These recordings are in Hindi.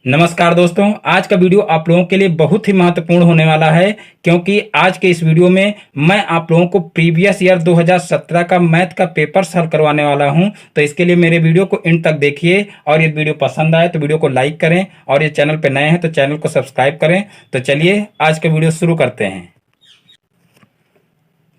नमस्कार दोस्तों, आज का वीडियो आप लोगों के लिए बहुत ही महत्वपूर्ण होने वाला है क्योंकि आज के इस वीडियो में मैं आप लोगों को प्रीवियस ईयर 2017 का मैथ का पेपर सॉल्व करवाने वाला हूं। तो इसके लिए मेरे वीडियो को एंड तक देखिए और ये वीडियो पसंद आए तो वीडियो को लाइक करें और ये चैनल पर नए हैं तो चैनल को सब्सक्राइब करें। तो चलिए आज का वीडियो शुरू करते हैं।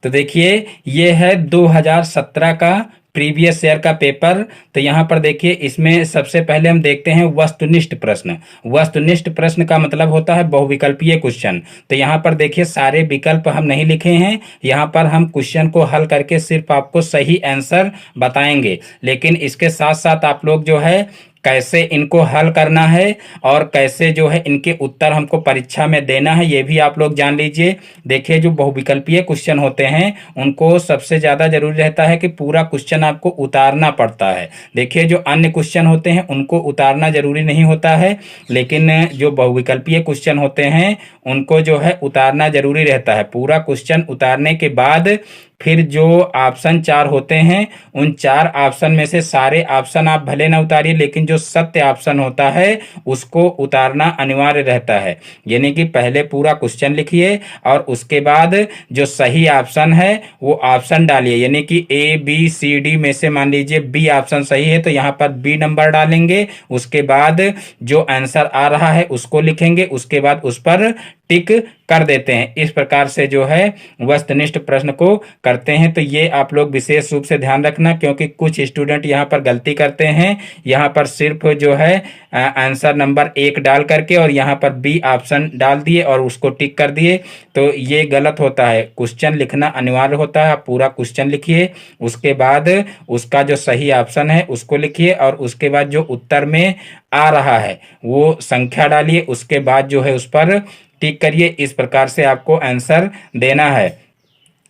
तो देखिए, ये है 2017 का प्रीवियस ईयर का पेपर। तो यहाँ पर देखिए, इसमें सबसे पहले हम देखते हैं वस्तुनिष्ठ प्रश्न। वस्तुनिष्ठ प्रश्न का मतलब होता है बहुविकल्पीय क्वेश्चन। तो यहाँ पर देखिए, सारे विकल्प हम नहीं लिखे हैं, यहाँ पर हम क्वेश्चन को हल करके सिर्फ आपको सही आंसर बताएंगे। लेकिन इसके साथ साथ आप लोग जो है कैसे इनको हल करना है और कैसे जो है इनके उत्तर हमको परीक्षा में देना है, ये भी आप लोग जान लीजिए। देखिए, जो बहुविकल्पीय क्वेश्चन होते हैं उनको सबसे ज़्यादा जरूरी रहता है कि पूरा क्वेश्चन आपको उतारना पड़ता है। देखिए, जो अन्य क्वेश्चन होते हैं उनको उतारना जरूरी नहीं होता है, लेकिन जो बहुविकल्पीय क्वेश्चन होते हैं उनको जो है उतारना जरूरी रहता है। पूरा क्वेश्चन उतारने के बाद फिर जो ऑप्शन 4 होते हैं उन 4 ऑप्शन में से सारे ऑप्शन आप भले ना उतारिए, लेकिन जो सत्य ऑप्शन होता है उसको उतारना अनिवार्य रहता है। यानी कि पहले पूरा क्वेश्चन लिखिए और उसके बाद जो सही ऑप्शन है वो ऑप्शन डालिए। यानी कि ए बी सी डी में से मान लीजिए बी ऑप्शन सही है तो यहाँ पर बी नंबर डालेंगे। उसके बाद जो आंसर आ रहा है उसको लिखेंगे, उसके बाद उस पर टिक कर देते हैं। इस प्रकार से जो है वस्तुनिष्ठ प्रश्न को करते हैं। तो ये आप लोग विशेष रूप से ध्यान रखना, क्योंकि कुछ स्टूडेंट यहाँ पर गलती करते हैं। यहाँ पर सिर्फ जो है आंसर नंबर 1 डाल करके और यहाँ पर बी ऑप्शन डाल दिए और उसको टिक कर दिए, तो ये गलत होता है। क्वेश्चन लिखना अनिवार्य होता है। आप पूरा क्वेश्चन लिखिए, उसके बाद उसका जो सही ऑप्शन है उसको लिखिए और उसके बाद जो उत्तर में आ रहा है वो संख्या डालिए, उसके बाद जो है उस पर टिक करिए। इस प्रकार से आपको आंसर देना है।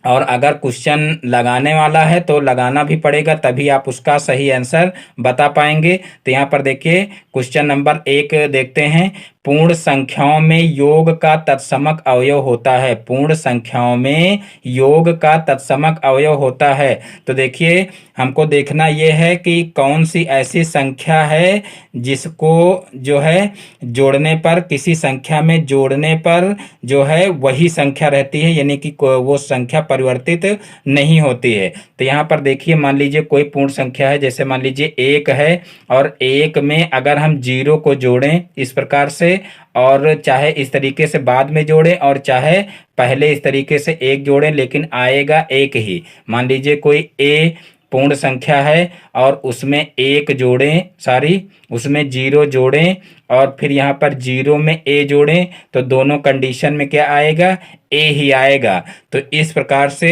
और अगर क्वेश्चन लगाने वाला है तो लगाना भी पड़ेगा, तभी आप उसका सही आंसर बता पाएंगे। तो यहाँ पर देखिए, क्वेश्चन नंबर 1 देखते हैं। पूर्ण संख्याओं में योग का तत्समक अवयव होता है। पूर्ण संख्याओं में योग का तत्समक अवयव होता है। तो देखिए, हमको देखना यह है कि कौन सी ऐसी संख्या है जिसको जो है जोड़ने पर, किसी संख्या में जोड़ने पर जो है वही संख्या रहती है, यानी कि वो संख्या परिवर्तित नहीं होती है। तो यहाँ पर देखिए, मान लीजिए कोई पूर्ण संख्या है, जैसे मान लीजिए 1 है और 1 में अगर हम 0 को जोड़ें इस प्रकार से, और चाहे इस तरीके से बाद में जोड़ें और चाहे पहले इस तरीके से 1 जोड़ें, लेकिन आएगा 1 ही। मान लीजिए कोई ए पूर्ण संख्या है और उसमें 1 जोड़ें, उसमें 0 जोड़ें और फिर यहाँ पर 0 में ए जोड़ें, तो दोनों कंडीशन में क्या आएगा? ए ही आएगा। तो इस प्रकार से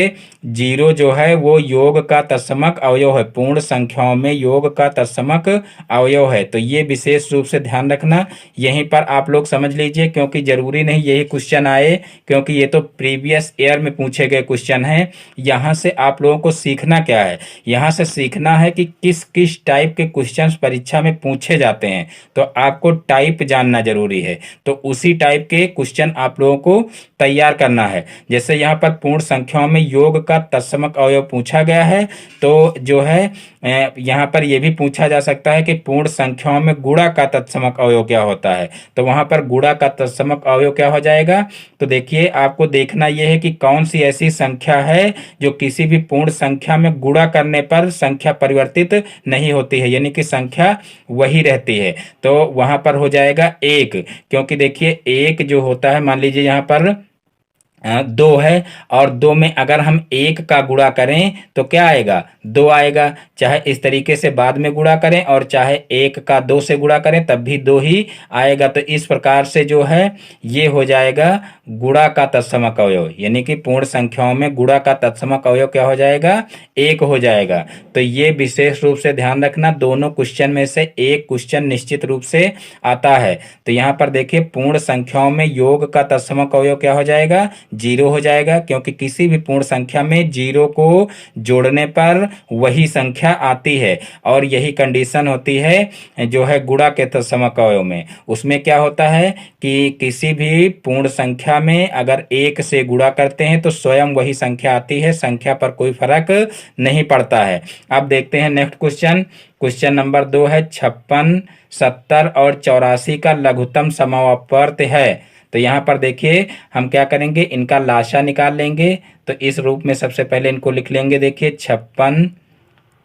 0 जो है वो योग का तत्समक अवयव है। पूर्ण संख्याओं में योग का तत्समक अवयव है। तो ये विशेष रूप से ध्यान रखना, यहीं पर आप लोग समझ लीजिए, क्योंकि जरूरी नहीं यही क्वेश्चन आए, क्योंकि ये तो प्रीवियस ईयर में पूछे गए क्वेश्चन हैं। यहाँ से आप लोगों को सीखना क्या है? यहाँ से सीखना है कि किस किस टाइप के क्वेश्चंस परीक्षा में पूछे जाते हैं। तो आपको टाइप जानना जरूरी है, तो उसी टाइप के क्वेश्चन आप लोगों को तैयार करना है। जैसे यहाँ पर पूर्ण संख्याओं में योग का तत्समक अवयव पूछा गया है, तो जो है यहाँ पर यह भी पूछा जा सकता है कि पूर्ण संख्याओं में गुणा का तत्समक अवयव क्या होता है। तो वहां पर गुणा का तत्समक अवयव क्या हो जाएगा? तो देखिए, आपको देखना यह है कि कौन सी ऐसी संख्या है जो किसी भी पूर्ण संख्या में गुणा करने पर संख्या परिवर्तित नहीं होती है, यानी कि संख्या वही रहती है। तो वहां पर हो जाएगा 1, क्योंकि देखिए 1 जो होता है, मान लीजिए यहाँ पर 2 है और 2 में अगर हम 1 का गुणा करें तो क्या आएगा? 2 आएगा। चाहे इस तरीके से बाद में गुणा करें और चाहे 1 का 2 से गुणा करें तब भी 2 ही आएगा। तो इस प्रकार से जो है ये हो जाएगा गुणा का तत्समक अवयव, यानी कि पूर्ण संख्याओं में गुणा का तत्समक अवयव क्या हो जाएगा? 1 हो जाएगा। तो ये विशेष रूप से ध्यान रखना, दोनों क्वेश्चन में से एक क्वेश्चन निश्चित रूप से आता है। तो यहाँ पर देखिए, पूर्ण संख्याओं में योग का तत्समक अवयव क्या हो जाएगा? जीरो हो जाएगा, क्योंकि किसी भी पूर्ण संख्या में जीरो को जोड़ने पर वही संख्या आती है। और यही कंडीशन होती है जो है गुणा के समकवयों में। उसमें क्या होता है कि किसी भी पूर्ण संख्या में अगर एक से गुणा करते हैं तो स्वयं वही संख्या आती है, संख्या पर कोई फर्क नहीं पड़ता है। अब देखते हैं नेक्स्ट क्वेश्चन। क्वेश्चन नंबर 2 है 56, 70 और 84 का लघुत्तम समावर्त है। तो यहाँ पर देखिए हम क्या करेंगे, इनका लासा निकाल लेंगे। तो इस रूप में सबसे पहले इनको लिख लेंगे। देखिए 56,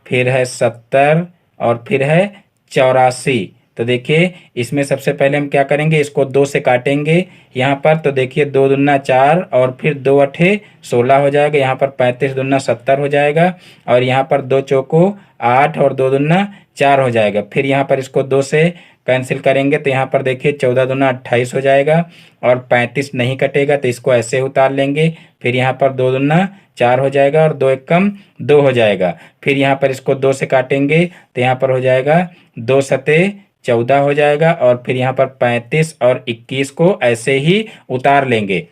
फिर है 70 और फिर है 84। तो देखिए इसमें सबसे पहले हम क्या करेंगे, इसको 2 से काटेंगे यहाँ पर। तो देखिए 2 दूना 4 और फिर 2 अठे 16 हो जाएगा। यहाँ पर 35 दूना 70 हो जाएगा और यहाँ पर 2 चौको 8 और 2 दूना 4 हो जाएगा। फिर यहाँ पर इसको 2 से कैंसिल करेंगे तो यहाँ पर देखिए 14 दूना 28 हो जाएगा और 35 नहीं कटेगा तो इसको ऐसे उतार लेंगे। फिर यहाँ पर 2 दूना 4 हो जाएगा और 2 एकम 2 हो जाएगा। फिर यहाँ पर इसको 2 से काटेंगे तो यहाँ पर हो जाएगा 2 सते 14 हो जाएगा और फिर यहाँ पर 35 और 21 को ऐसे ही उतार लेंगे।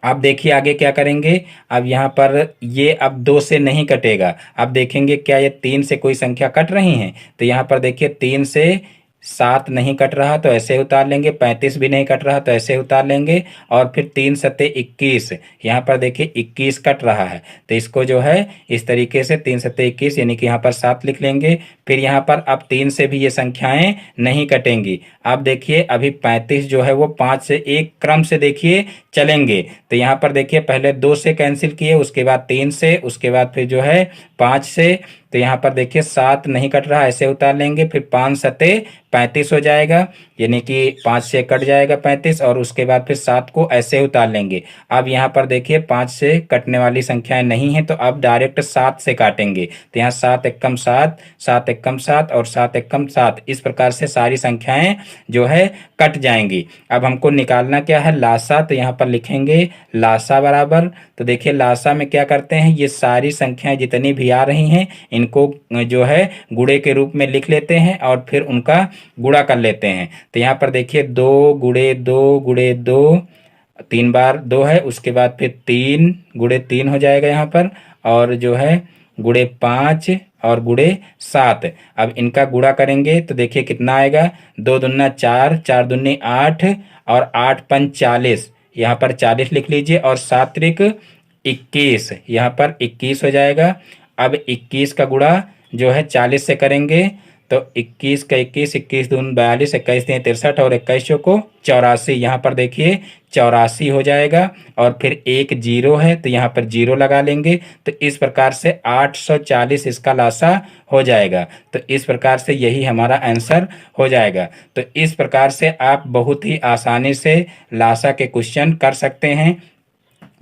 अब देखिए आगे क्या करेंगे। अब यहाँ पर ये अब 2 से नहीं कटेगा। अब देखेंगे क्या ये 3 से कोई संख्या कट रही है। तो यहाँ पर देखिए 3 से 7 नहीं कट रहा तो ऐसे उतार लेंगे। 35 भी नहीं कट रहा तो ऐसे उतार लेंगे। और फिर 3 सत्ते 21, यहाँ पर देखिए 21 कट रहा है तो इसको जो है इस तरीके से 3 सत्ते 21 यानी कि यहाँ पर 7 लिख लेंगे। फिर यहाँ पर अब 3 से भी ये संख्याएं नहीं कटेंगी। अब देखिए अभी 35 जो है वो 5 से एक क्रम से देखिए चलेंगे। तो यहाँ पर देखिए पहले 2 से कैंसिल किए, उसके बाद 3 से, उसके बाद फिर जो है 5 से। तो यहाँ पर देखिए 7 नहीं कट रहा, ऐसे उतार लेंगे। फिर 5 सत्ते 35 हो जाएगा यानी कि 5 से कट जाएगा 35 और उसके बाद फिर 7 को ऐसे उतार लेंगे। अब यहाँ पर देखिए 5 से कटने वाली संख्याएं नहीं है तो अब डायरेक्ट 7 से काटेंगे। तो यहाँ 7 एकम 7, 7 एकम 7 और 7 एकम 7, इस प्रकार से सारी संख्याएं जो है कट जाएंगी। अब हमको निकालना क्या है, लासा। तो यहाँ पर लिखेंगे लासा बराबर। तो देखिए लासा में क्या करते हैं, ये सारी संख्याएं जितनी भी आ रही हैं इनको जो है गुणे के रूप में लिख लेते हैं और फिर उनका गुणा कर लेते हैं। तो यहाँ पर देखिए 2 गुणे 2 गुणे 2, 3 बार 2 है, उसके बाद फिर 3 गुणे 3 हो जाएगा यहाँ पर, और जो है गुणे 5 और गुणे 7। अब इनका गुणा करेंगे तो देखिए कितना आएगा, 2 दूना 4, 4 दूनी 8 और 8 पंच 40, यहाँ पर 40 लिख लीजिए और 7 त्रिक 21, यहाँ पर 21 हो जाएगा। अब 21 का गुणा जो है 40 से करेंगे तो 21 का 21, 21 दून 42, 21 तीन 63 और 21 को 84, यहाँ पर देखिए 84 हो जाएगा। और फिर एक जीरो है तो यहाँ पर जीरो लगा लेंगे। तो इस प्रकार से 840 इसका लासा हो जाएगा। तो इस प्रकार से यही हमारा आंसर हो जाएगा। तो इस प्रकार से आप बहुत ही आसानी से लासा के क्वेश्चन कर सकते हैं।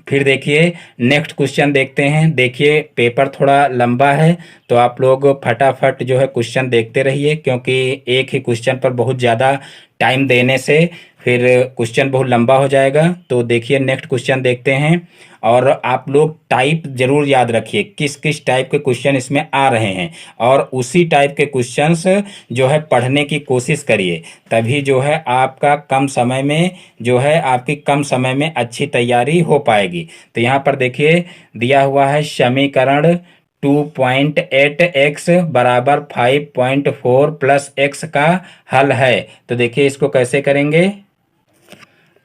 फिर देखिए नेक्स्ट क्वेश्चन देखते हैं। देखिए पेपर थोड़ा लंबा है तो आप लोग फटाफट जो है क्वेश्चन देखते रहिए, क्योंकि एक ही क्वेश्चन पर बहुत ज़्यादा टाइम देने से फिर क्वेश्चन बहुत लंबा हो जाएगा। तो देखिए नेक्स्ट क्वेश्चन देखते हैं और आप लोग टाइप जरूर याद रखिए किस किस टाइप के क्वेश्चन इसमें आ रहे हैं और उसी टाइप के क्वेश्चंस जो है पढ़ने की कोशिश करिए, तभी जो है आपका कम समय में जो है आपकी कम समय में अच्छी तैयारी हो पाएगी। तो यहाँ पर देखिए दिया हुआ है समीकरण 2.8x बराबर 5.4 प्लस x का हल है। तो देखिए इसको कैसे करेंगे।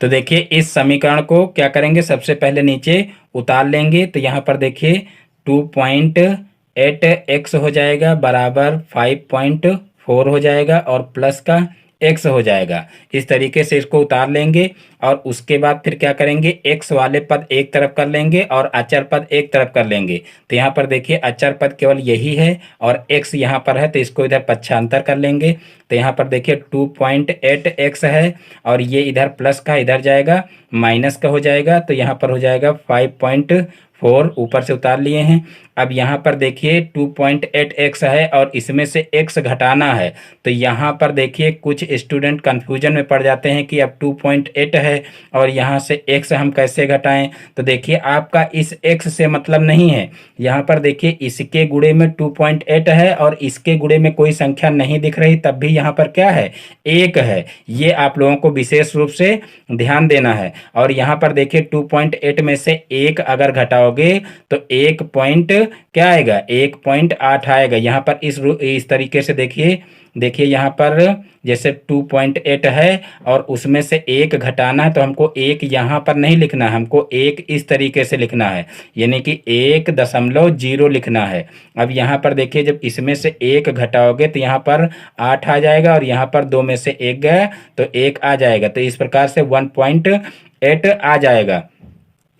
तो देखिए इस समीकरण को क्या करेंगे, सबसे पहले नीचे उतार लेंगे। तो यहाँ पर देखिए 2.8x हो जाएगा बराबर 5.4 हो जाएगा और प्लस का x हो जाएगा। इस तरीके से इसको उतार लेंगे और उसके बाद फिर क्या करेंगे, x वाले पद एक तरफ कर लेंगे और अचर पद एक तरफ कर लेंगे। तो यहाँ पर देखिए अचर पद केवल यही है और x यहाँ पर है तो इसको इधर पक्षांतर कर लेंगे। तो यहाँ पर देखिए 2.8x है और ये इधर प्लस का इधर जाएगा माइनस का हो जाएगा। तो यहाँ पर हो जाएगा 5.4 ऊपर से उतार लिए हैं। अब यहाँ पर देखिए 2.8x है और इसमें से x घटाना है। तो यहाँ पर देखिए कुछ स्टूडेंट कंफ्यूजन में पड़ जाते हैं कि अब 2.8 है और यहाँ से x हम कैसे घटाएं। तो देखिए आपका इस x से मतलब नहीं है। यहाँ पर देखिए इसके गुणे में 2.8 है और इसके गुणे में कोई संख्या नहीं दिख रही, तब भी यहाँ पर क्या है, 1 है। ये आप लोगों को विशेष रूप से ध्यान देना है। और यहाँ पर देखिए 2.8 में से 1 अगर घटाओगे तो 1 पॉइंट क्या आएगा, 1.8 आएगा। यहाँ पर इस तरीके से देखिए यहाँ पर जैसे 2.8 है और उसमें से 1 घटाना है, तो हमको 1 यहाँ पर नहीं लिखना है, हमको 1 इस तरीके से लिखना है, यानी कि 1.0 लिखना है। अब यहाँ पर देखिए जब इसमें से 1 घटाओगे तो यहाँ पर 8 आ जाएगा और यहाँ पर 2 में से 1 गया तो 1 आ जाएगा। तो इस प्रकार से 1.8 आ जाएगा।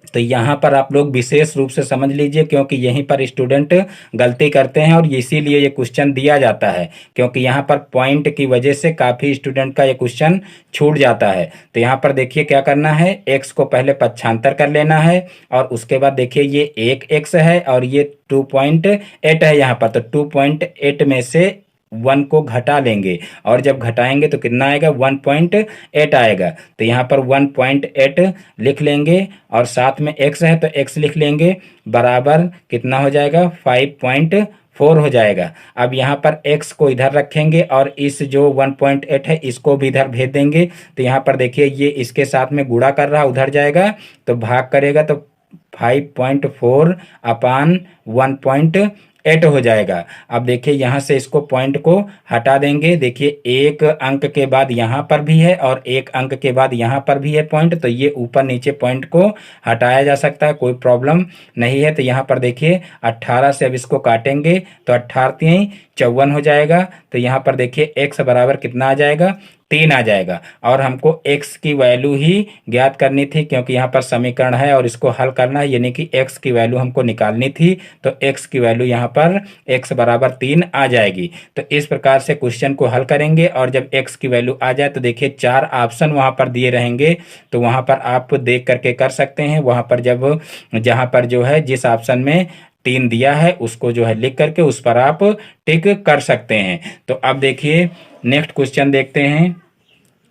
तो यहाँ पर आप लोग विशेष रूप से समझ लीजिए, क्योंकि यहीं पर स्टूडेंट गलती करते हैं और इसीलिए ये क्वेश्चन दिया जाता है, क्योंकि यहाँ पर पॉइंट की वजह से काफ़ी स्टूडेंट का ये क्वेश्चन छूट जाता है। तो यहाँ पर देखिए क्या करना है, x को पहले पक्षांतर कर लेना है और उसके बाद देखिए ये एक x है और ये 2.8 है यहाँ पर। तो 2.8 में से 1 को घटा लेंगे और जब घटाएंगे तो कितना आएगा, 1.8 आएगा। तो यहाँ पर 1.8 लिख लेंगे और साथ में x है तो x लिख लेंगे, बराबर कितना हो जाएगा, 5.4 हो जाएगा। अब यहाँ पर x को इधर रखेंगे और इस जो 1.8 है इसको भी इधर भेज देंगे। तो यहाँ पर देखिए ये इसके साथ में गुणा कर रहा, उधर जाएगा तो भाग करेगा तो 5.4 अपान 1.8 हो जाएगा। अब देखिए यहाँ से इसको पॉइंट को हटा देंगे। देखिए एक अंक के बाद यहाँ पर भी है और एक अंक के बाद यहाँ पर भी है पॉइंट, तो ये ऊपर नीचे पॉइंट को हटाया जा सकता है, कोई प्रॉब्लम नहीं है। तो यहाँ पर देखिए 18 से अब इसको काटेंगे तो 18 54 हो जाएगा। तो यहाँ पर देखिए x बराबर कितना आ जाएगा, 3 आ जाएगा। और हमको x की वैल्यू ही ज्ञात करनी थी, क्योंकि यहाँ पर समीकरण है और इसको हल करना है, यानी कि x की वैल्यू हमको निकालनी थी। तो x की वैल्यू यहाँ पर x बराबर 3 आ जाएगी। तो इस प्रकार से क्वेश्चन को हल करेंगे और जब x की वैल्यू आ जाए तो देखिए 4 ऑप्शन वहाँ पर दिए रहेंगे, तो वहाँ पर आप देख करके कर सकते हैं। वहाँ पर जहाँ पर जो है जिस ऑप्शन में 3 दिया है उसको जो है लिख करके उस पर आप टिक कर सकते हैं। तो अब देखिए नेक्स्ट क्वेश्चन देखते हैं।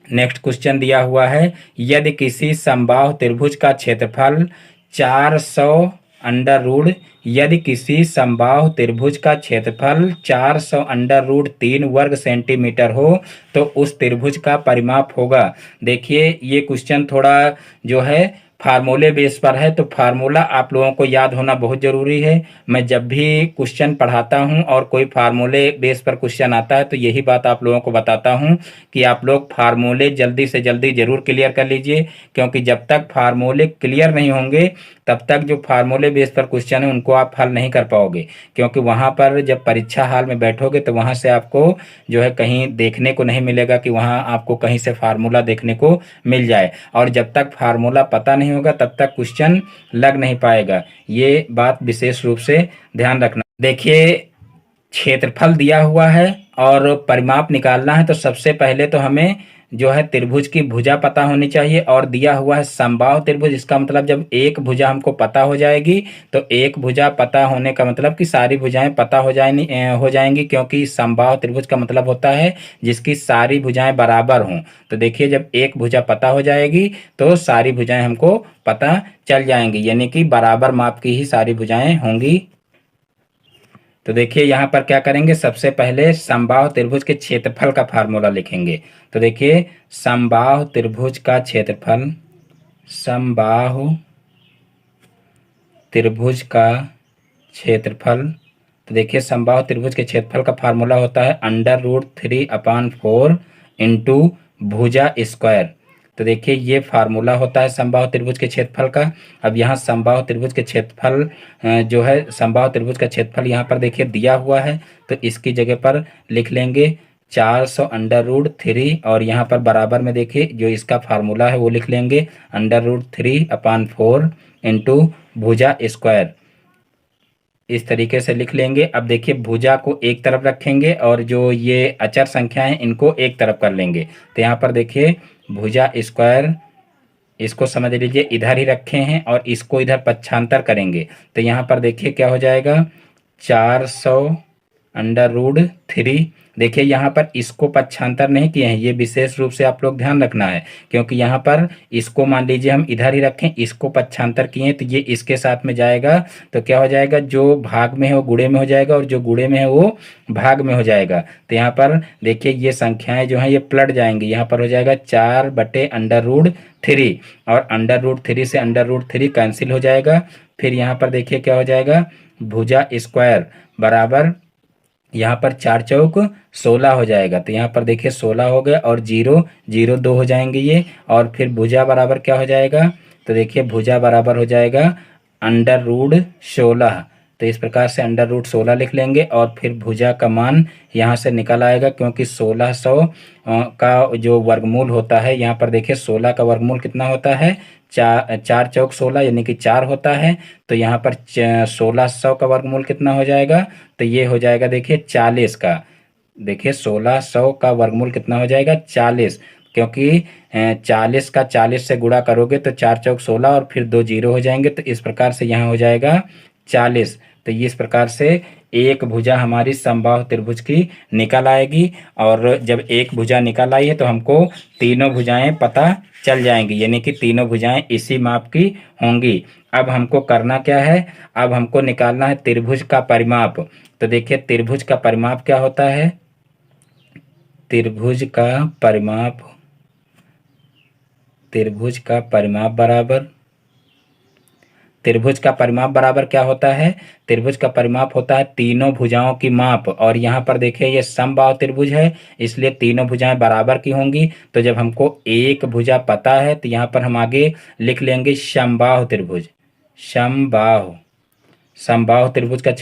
नेक्स्ट क्वेश्चन दिया हुआ है, यदि किसी समबाहु त्रिभुज का क्षेत्रफल 400 अंडर रूट यदि किसी समबाहु त्रिभुज का क्षेत्रफल 400 अंडर रूट 3 वर्ग सेंटीमीटर हो तो उस त्रिभुज का परिमाप होगा। देखिए ये क्वेश्चन थोड़ा जो है फार्मूले बेस पर है, तो फार्मूला आप लोगों को याद होना बहुत ज़रूरी है। मैं जब भी क्वेश्चन पढ़ाता हूं और कोई फार्मूले बेस पर क्वेश्चन आता है तो यही बात आप लोगों को बताता हूं कि आप लोग फार्मूले जल्दी से जल्दी ज़रूर क्लियर कर लीजिए, क्योंकि जब तक फार्मूले क्लियर नहीं होंगे तब तक जो फार्मूले बेस पर क्वेश्चन है उनको आप हल नहीं कर पाओगे। क्योंकि वहाँ पर जब परीक्षा हाल में बैठोगे तो वहाँ से आपको जो है कहीं देखने को नहीं मिलेगा कि वहाँ आपको कहीं से फार्मूला देखने को मिल जाए, और जब तक फार्मूला पता नहीं होगा तब तक क्वेश्चन लग नहीं पाएगा। ये बात विशेष रूप से ध्यान रखना। देखिए क्षेत्रफल दिया हुआ है और परिमाप निकालना है, तो सबसे पहले तो हमें जो है त्रिभुज की भुजा पता होनी चाहिए। और दिया हुआ है समबाहु त्रिभुज, इसका मतलब जब एक भुजा हमको पता हो जाएगी तो एक भुजा पता होने का मतलब कि सारी भुजाएं पता हो जाएंगी, क्योंकि समबाहु त्रिभुज का मतलब होता है जिसकी सारी भुजाएं बराबर हों। तो देखिए जब एक भुजा पता हो जाएगी तो सारी भुजाएं हमको पता चल जाएंगी, यानी कि बराबर माप की ही सारी भुजाएं होंगी। तो देखिए यहाँ पर क्या करेंगे, सबसे पहले समबाहु त्रिभुज के क्षेत्रफल का फार्मूला लिखेंगे। तो देखिए समबाहु त्रिभुज का क्षेत्रफल, समबाहु त्रिभुज का क्षेत्रफल, तो देखिए समबाहु त्रिभुज के क्षेत्रफल का फार्मूला होता है √3/4 इंटू भुजा स्क्वायर। तो देखिए ये फार्मूला होता है समबाहु त्रिभुज के क्षेत्रफल का। अब यहाँ समबाहु त्रिभुज के क्षेत्रफल जो है समबाहु त्रिभुज का क्षेत्रफल यहाँ पर देखिए दिया हुआ है, तो इसकी जगह पर लिख लेंगे 400 अंडर रूट 3 और यहाँ पर बराबर में देखिए जो इसका फार्मूला है वो लिख लेंगे √3/4 इंटू भुजा स्क्वायर। इस तरीके से लिख लेंगे। अब देखिए भुजा को एक तरफ रखेंगे और जो ये अचर संख्या है इनको एक तरफ कर लेंगे। तो यहाँ पर देखिए भुजा स्क्वायर इसको समझ लीजिए इधर ही रखे हैं और इसको इधर पक्षांतर करेंगे तो यहाँ पर देखिए क्या हो जाएगा 400√3। देखिए यहाँ पर इसको पक्षांतर नहीं किए हैं, ये विशेष रूप से आप लोग ध्यान रखना है, क्योंकि यहाँ पर इसको मान लीजिए हम इधर ही रखें, इसको पक्षांतर किए तो ये इसके साथ में जाएगा तो क्या हो जाएगा, जो भाग में है वो गुणे में हो जाएगा और जो गुणे में है वो भाग में हो जाएगा। तो यहाँ पर देखिए ये संख्याएं जो हैं ये पलट जाएंगी, यहाँ पर हो जाएगा 4/√3 और √3 से √3 कैंसिल हो जाएगा। फिर यहाँ पर देखिए क्या हो जाएगा, भुजा स्क्वायर बराबर यहाँ पर 4 चौक 16 हो जाएगा। तो यहाँ पर देखिए 16 हो गया और 0 0 2 हो जाएंगे ये, और फिर भुजा बराबर क्या हो जाएगा, तो देखिए भुजा बराबर हो जाएगा √16। तो इस प्रकार से √16 लिख लेंगे और फिर भुजा का मान यहाँ से निकल आएगा, क्योंकि 1600 का जो वर्गमूल होता है, यहाँ पर देखिए 16 का वर्गमूल कितना होता है, 4 चौक 16 यानी कि 4 होता है। तो यहाँ पर 1600 का वर्गमूल कितना हो जाएगा, तो ये हो जाएगा देखिए 40 का, देखिए 1600 का वर्गमूल कितना हो जाएगा 40, क्योंकि 40 का 40 से गुणा करोगे तो 4 चौक 16 और फिर 2 जीरो हो जाएंगे, तो इस प्रकार से यहाँ हो जाएगा 40। तो इस प्रकार से एक भुजा हमारी समबाहु त्रिभुज की निकल आएगी, और जब एक भुजा निकल आई है तो हमको तीनों भुजाएं पता चल जाएंगी, यानी कि तीनों भुजाएं इसी माप की होंगी। अब हमको करना क्या है, अब हमको निकालना है त्रिभुज का परिमाप। तो देखिए त्रिभुज का परिमाप क्या होता है, त्रिभुज का परिमाप, त्रिभुज का परिमाप बराबर, त्रिभुज का परिमाप बराबर क्या होता है, त्रिभुज का परिमाप होता है तीनों भुजाओं की माप। और यहाँ पर देखिए ये समबाहु त्रिभुज है, इसलिए तीनों भुजाएं बराबर की होंगी। तो जब हमको एक भुजा पता है तो यहाँ पर हम आगे लिख लेंगे समबाहु त्रिभुज, समबाहु, समबाहु त्रिभुज का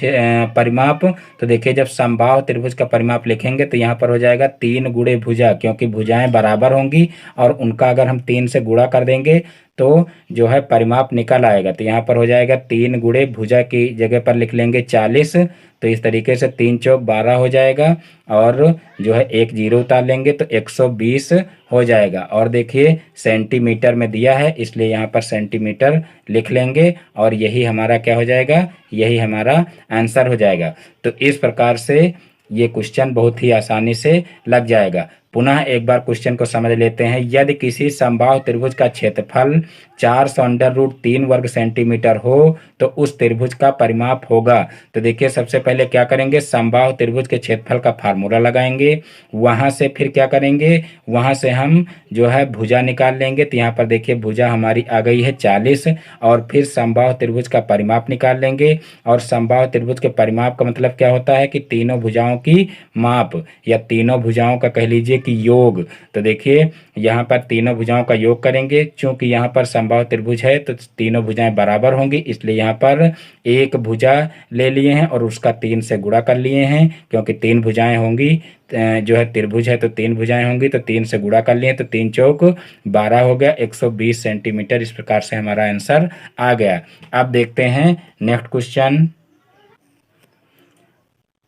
परिमाप। तो देखिए जब समबाहु त्रिभुज का परिमाप लिखेंगे तो यहाँ पर हो जाएगा 3 गुणे भुजा, क्योंकि भुजाएं बराबर होंगी और उनका अगर हम 3 से गुणा कर देंगे तो जो है परिमाप निकल आएगा। तो यहाँ पर हो जाएगा 3 गुणे भुजा की जगह पर लिख लेंगे 40। तो इस तरीके से 3 चौक 12 हो जाएगा और जो है एक जीरो उतार लेंगे तो 120 हो जाएगा। और देखिए सेंटीमीटर में दिया है, इसलिए यहाँ पर सेंटीमीटर लिख लेंगे और यही हमारा क्या हो जाएगा, यही हमारा आंसर हो जाएगा। तो इस प्रकार से ये क्वेश्चन बहुत ही आसानी से लग जाएगा। पुनः एक बार क्वेश्चन को समझ लेते हैं। यदि किसी समबाहु त्रिभुज का क्षेत्रफल 400√3 वर्ग सेंटीमीटर हो तो उस त्रिभुज का परिमाप होगा। तो देखिए सबसे पहले क्या करेंगे, समबाहु त्रिभुज के क्षेत्रफल का फार्मूला लगाएंगे, वहां से फिर क्या करेंगे, वहां से हम जो है भुजा निकाल लेंगे। तो यहाँ पर देखिए भुजा हमारी आ गई है 40, और फिर समबाहु त्रिभुज का परिमाप निकाल लेंगे। और समबाहु त्रिभुज के परिमाप का मतलब क्या होता है कि तीनों भुजाओं की माप, या तीनों भुजाओं का कह लीजिए कि योग। तो देखिए यहाँ पर तीनों भुजाओं का योग करेंगे, क्योंकि यहाँ पर समबाहु त्रिभुज है तो तीनों भुजाएं बराबर होंगी, इसलिए यहाँ पर एक भुजा ले लिए हैं और उसका 3 से गुणा कर लिए हैं, क्योंकि 3 भुजाएं होंगी, जो है त्रिभुज है तो 3 भुजाएं होंगी, तो 3 से गुणा कर लिए तो 3 चौक 12 हो गया, 120 सेंटीमीटर। इस प्रकार से हमारा आंसर आ गया। अब देखते हैं नेक्स्ट क्वेश्चन।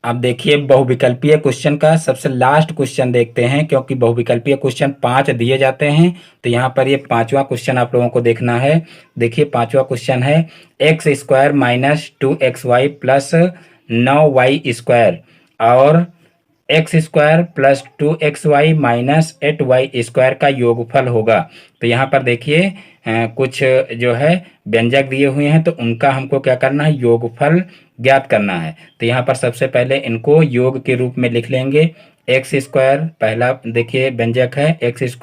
अब देखिए बहुविकल्पीय क्वेश्चन का सबसे लास्ट क्वेश्चन देखते हैं, क्योंकि बहुविकल्पीय क्वेश्चन 5 दिए जाते हैं, तो यहाँ पर ये 5वां क्वेश्चन आप लोगों को देखना है। देखिए 5वां क्वेश्चन है x² - 2xy + 9y² और x² + 2xy - 8y² का योगफल होगा। तो यहाँ पर देखिए कुछ जो है व्यंजक दिए हुए हैं, तो उनका हमको क्या करना है, योगफल ज्ञात करना है। तो यहाँ पर सबसे पहले इनको योग के रूप में लिख लेंगे। x², पहला देखिए व्यंजक है x²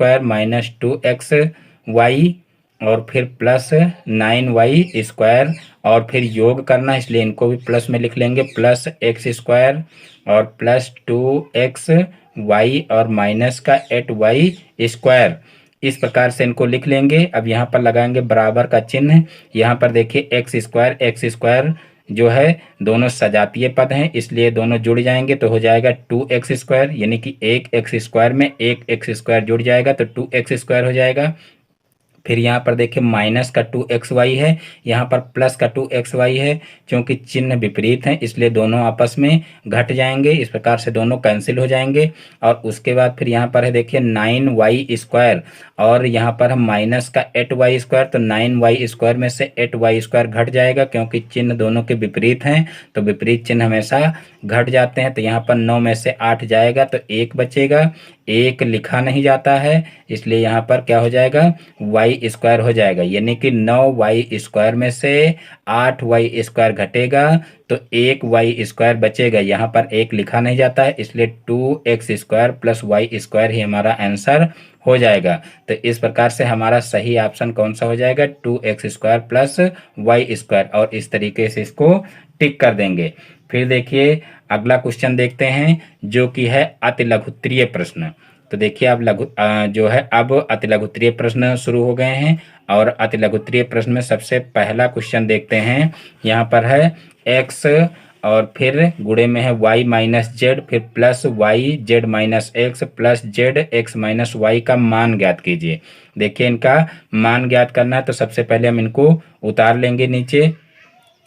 - 2xy और फिर +9y², और फिर योग करना है, इसलिए इनको भी प्लस में लिख लेंगे, +x² और +2xy और माइनस का 8y²। इस प्रकार से इनको लिख लेंगे। अब यहाँ पर लगाएंगे बराबर का चिन्ह। यहाँ पर देखिए x² जो है दोनों सजातीय पद हैं, इसलिए दोनों जुड़ जाएंगे तो हो जाएगा 2x², यानी कि एक x² में एक x² जुड़ जाएगा तो 2x² हो जाएगा। फिर यहाँ पर देखिए माइनस का 2xy है, यहाँ पर प्लस का 2xy है। क्योंकि चिन्ह विपरीत हैं इसलिए दोनों आपस में घट जाएंगे, इस प्रकार से दोनों कैंसिल हो जाएंगे। और उसके बाद फिर यहाँ पर है देखिए 9y² और यहाँ पर हम माइनस का 8y², तो 9y² में से 8y² घट जाएगा क्योंकि चिन्ह दोनों के विपरीत हैं, तो विपरीत चिन्ह हमेशा घट जाते हैं। तो यहाँ पर 9 में से 8 जाएगा तो 1 बचेगा, 1 लिखा नहीं जाता है इसलिए यहाँ पर क्या हो जाएगा, y² हो जाएगा। यानी कि 9y² में से 8y² घटेगा तो 1y² बचेगा। यहाँ पर 1 लिखा नहीं जाता है इसलिए 2x² प्लस y² ही हमारा आंसर हो जाएगा। तो इस प्रकार से हमारा सही ऑप्शन कौन सा हो जाएगा, 2x² प्लस y²। और इस तरीके से इसको टिक कर देंगे। फिर देखिए अगला क्वेश्चन देखते हैं जो कि है अति लघुत्तरीय प्रश्न। तो देखिए अब अब अति लघुत्तरीय प्रश्न शुरू हो गए हैं और अति लघुत्तरीय प्रश्न में सबसे पहला क्वेश्चन देखते हैं। यहाँ पर है x और फिर गुणे में है y माइनस जेड, फिर plus y z minus x plus z x minus y का मान ज्ञात कीजिए। देखिए इनका मान ज्ञात करना है तो सबसे पहले हम इनको उतार लेंगे नीचे।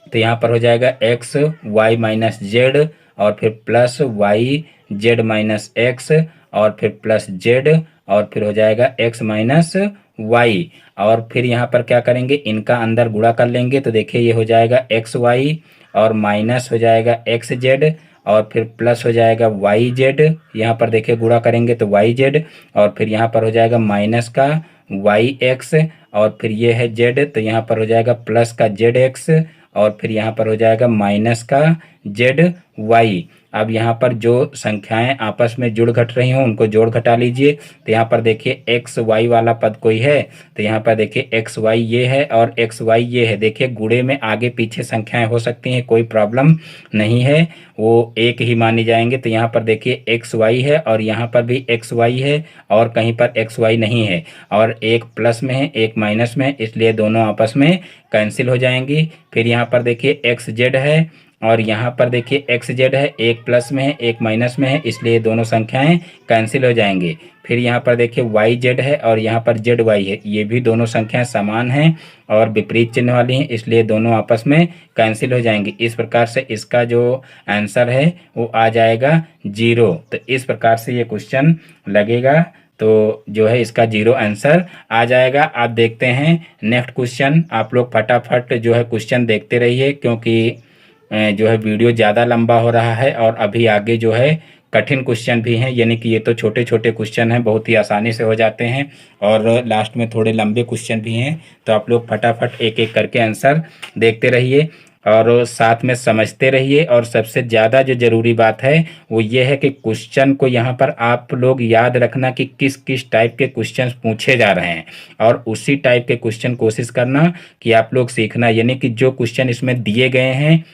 तो यहाँ पर हो जाएगा एक्स वाई माइनस जेड और फिर plus y z minus x और फिर प्लस जेड और फिर हो जाएगा एक्स माइनस वाई। और फिर यहाँ पर क्या करेंगे, इनका अंदर गुणा कर लेंगे। तो देखिए ये हो जाएगा एक्स वाई और माइनस हो जाएगा एक्स जेड और फिर प्लस हो जाएगा वाई जेड। यहाँ पर देखिए गुणा करेंगे तो वाई जेड और फिर यहाँ पर हो जाएगा माइनस का वाई एक्स और फिर ये है जेड तो यहाँ पर हो जाएगा प्लस का जेड एक्स और फिर यहाँ पर हो जाएगा माइनस का जेड वाई। अब यहाँ पर जो संख्याएं आपस में जुड़ घट रही हों उनको जोड़ घटा लीजिए। तो यहाँ पर देखिए एक्स वाई वाला पद कोई है तो यहाँ पर देखिए एक्स वाई ये है और एक्स वाई ये है। देखिए गुणे में आगे पीछे संख्याएं हो सकती हैं, कोई प्रॉब्लम नहीं है, वो एक ही मानी जाएंगे। तो यहाँ पर देखिए एक्स वाई है और यहाँ पर भी एक्स वाई है और कहीं पर एक्स वाई नहीं है और एक प्लस में है एक माइनस में है इसलिए दोनों आपस में कैंसिल हो जाएंगी। फिर यहाँ पर देखिए एक्स जेड है और यहाँ पर देखिए एक्स जेड है, एक प्लस में है एक माइनस में है इसलिए दोनों संख्याएं कैंसिल हो जाएंगे। फिर यहाँ पर देखिए वाई जेड है और यहाँ पर जेड वाई है, ये भी दोनों संख्याएं समान हैं और विपरीत चिन्ह वाली हैं इसलिए दोनों आपस में कैंसिल हो जाएंगे। इस प्रकार से इसका जो आंसर है वो आ जाएगा 0। तो इस प्रकार से ये क्वेश्चन लगेगा तो जो है इसका 0 आंसर आ जाएगा। आप देखते हैं नेक्स्ट क्वेश्चन। आप लोग फटाफट जो है क्वेश्चन देखते रहिए क्योंकि जो है वीडियो ज़्यादा लंबा हो रहा है और अभी आगे जो है कठिन क्वेश्चन भी हैं। यानी कि ये तो छोटे छोटे क्वेश्चन हैं, बहुत ही आसानी से हो जाते हैं और लास्ट में थोड़े लंबे क्वेश्चन भी हैं। तो आप लोग फटाफट एक एक करके आंसर देखते रहिए और साथ में समझते रहिए। और सबसे ज़्यादा जो ज़रूरी बात है वो ये है कि क्वेश्चन को यहाँ पर आप लोग याद रखना कि किस किस टाइप के क्वेश्चन पूछे जा रहे हैं और उसी टाइप के क्वेश्चन कोशिश करना कि आप लोग सीखना। यानी कि जो क्वेश्चन इसमें दिए गए हैं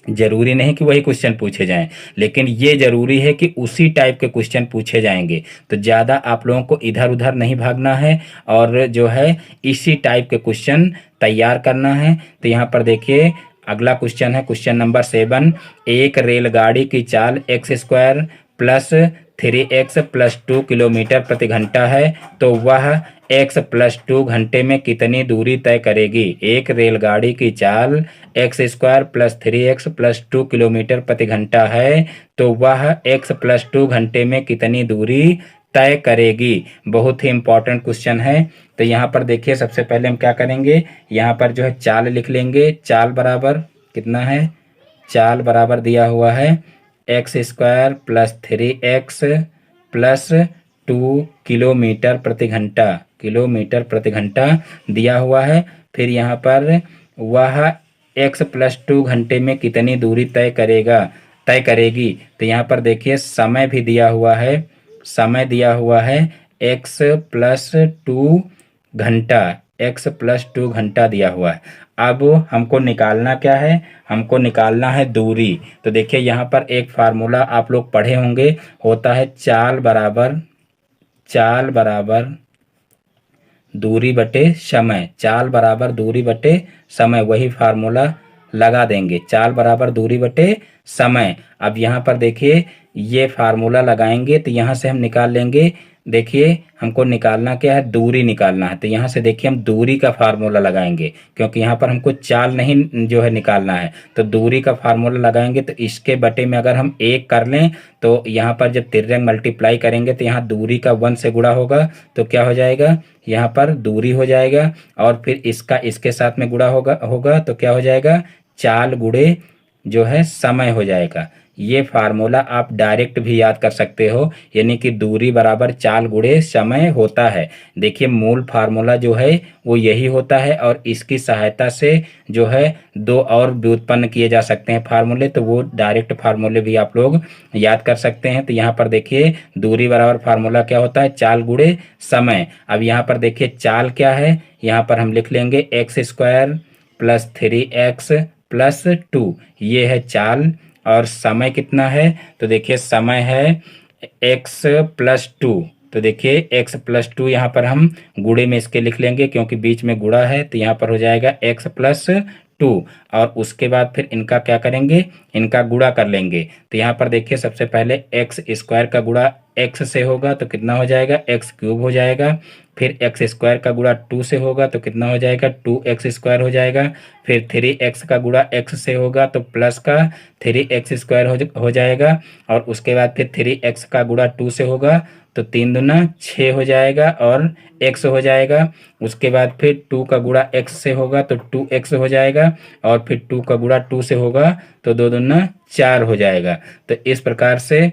जरूरी नहीं कि वही क्वेश्चन पूछे जाएं, लेकिन ये जरूरी है कि उसी टाइप के क्वेश्चन पूछे जाएंगे। तो ज़्यादा आप लोगों को इधर उधर नहीं भागना है और जो है इसी टाइप के क्वेश्चन तैयार करना है। तो यहाँ पर देखिए अगला क्वेश्चन है क्वेश्चन नंबर 7। एक रेलगाड़ी की चाल x² plus 3x plus 2 kilometre प्रति घंटा है तो वह x प्लस 2 घंटे में कितनी दूरी तय करेगी। एक रेलगाड़ी की चाल x² plus 3x plus 2 kilometre प्रति घंटा है तो वह x प्लस 2 घंटे में कितनी दूरी तय करेगी। बहुत ही इंपॉर्टेंट क्वेश्चन है। तो यहाँ पर देखिए सबसे पहले हम क्या करेंगे, यहाँ पर जो है चाल लिख लेंगे। चाल बराबर कितना है, चाल बराबर दिया हुआ है x² plus 3x plus 2 kilometre प्रति घंटा, किलोमीटर प्रति घंटा दिया हुआ है। फिर यहाँ पर वह x प्लस 2 घंटे में कितनी दूरी तय करेगी। तो यहाँ पर देखिए समय भी दिया हुआ है, समय दिया हुआ है x प्लस 2 घंटा, x प्लस 2 घंटा दिया हुआ है। अब हमको निकालना क्या है, हमको निकालना है दूरी। तो देखिए यहाँ पर एक फार्मूला आप लोग पढ़े होंगे, होता है चाल बराबर दूरी बटे समय, चाल बराबर दूरी बटे समय, वही फार्मूला लगा देंगे, चाल बराबर दूरी बटे समय। अब यहाँ पर देखिए ये फार्मूला लगाएंगे तो यहाँ से हम निकाल लेंगे देखिए हमको निकालना क्या है, दूरी निकालना है। तो यहाँ से देखिए हम दूरी का फार्मूला लगाएंगे, क्योंकि यहाँ पर हमको चाल नहीं जो है निकालना है। तो दूरी का फार्मूला लगाएंगे, तो इसके बटे में अगर हम 1 कर लें तो यहाँ पर जब तिर्यक मल्टीप्लाई करेंगे तो यहाँ दूरी का 1 से गुणा होगा, तो क्या हो जाएगा, यहाँ पर दूरी हो जाएगा। और फिर इसका इसके साथ में गुणा होगा तो क्या हो जाएगा, चाल गुणे जो है समय हो जाएगा। ये फार्मूला आप डायरेक्ट भी याद कर सकते हो, यानी कि दूरी बराबर चाल गुणे समय होता है। देखिए मूल फार्मूला जो है वो यही होता है, और इसकी सहायता से जो है 2 और व्युत्पन्न किए जा सकते हैं फार्मूले, तो वो डायरेक्ट फार्मूले भी आप लोग याद कर सकते हैं। तो यहाँ पर देखिए दूरी बराबर फार्मूला क्या होता है, चाल गुणे समय। अब यहाँ पर देखिए चाल क्या है, यहाँ पर हम लिख लेंगे x² + 3x + 2, ये है चाल। और समय कितना है, तो देखिए समय है x + 2। तो देखिए x + 2 यहाँ पर हम गुणे में इसके लिख लेंगे, क्योंकि बीच में गुणा है, तो यहाँ पर हो जाएगा x + 2। और उसके बाद फिर इनका क्या करेंगे, इनका गुणा कर लेंगे। तो यहाँ पर देखिए सबसे पहले x² का गुणा x से होगा तो कितना हो जाएगा, x³ हो जाएगा। फिर x² का गुणा 2 से होगा तो कितना हो जाएगा, 2x² हो जाएगा। फिर 3x का गुणा x से होगा तो प्लस का 3x² हो जाएगा। और उसके बाद फिर 3x का गुणा 2 से होगा तो 3 दूना 6 हो जाएगा और x हो जाएगा। उसके बाद फिर 2 का गुणा x से होगा तो 2x हो जाएगा। और फिर 2 का गुणा 2 से होगा तो 2 दूना 4 हो जाएगा। तो इस प्रकार से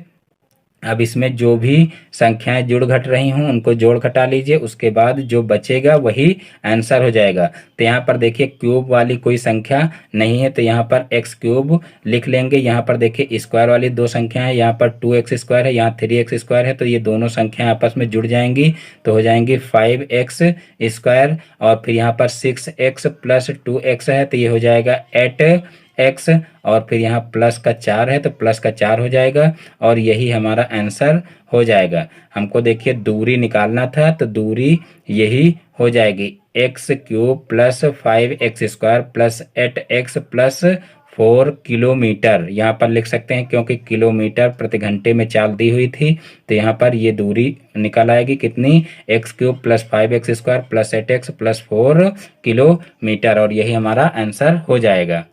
अब इसमें जो भी संख्याएं जुड़ घट रही हों उनको जोड़ घटा लीजिए, उसके बाद जो बचेगा वही आंसर हो जाएगा। तो यहाँ पर देखिए क्यूब वाली कोई संख्या नहीं है, तो यहाँ पर x³ लिख लेंगे। यहाँ पर देखिए स्क्वायर वाली 2 संख्या है, यहाँ पर 2x² है, यहाँ 3x² है, तो ये दोनों संख्याएं आपस में जुड़ जाएंगी तो हो जाएंगी 5x²। और फिर यहाँ पर 6x + 2x है तो ये हो जाएगा 8x। और फिर यहाँ प्लस का 4 है तो प्लस का 4 हो जाएगा, और यही हमारा आंसर हो जाएगा। हमको देखिए दूरी निकालना था, तो दूरी यही हो जाएगी x³ + 5x² + 8x + 4 किलोमीटर। यहाँ पर लिख सकते हैं क्योंकि किलोमीटर प्रति घंटे में चाल दी हुई थी, तो यहाँ पर ये दूरी निकल आएगी कितनी, x³ + 5x² + 8x + 4 किलोमीटर, और यही हमारा आंसर हो जाएगा।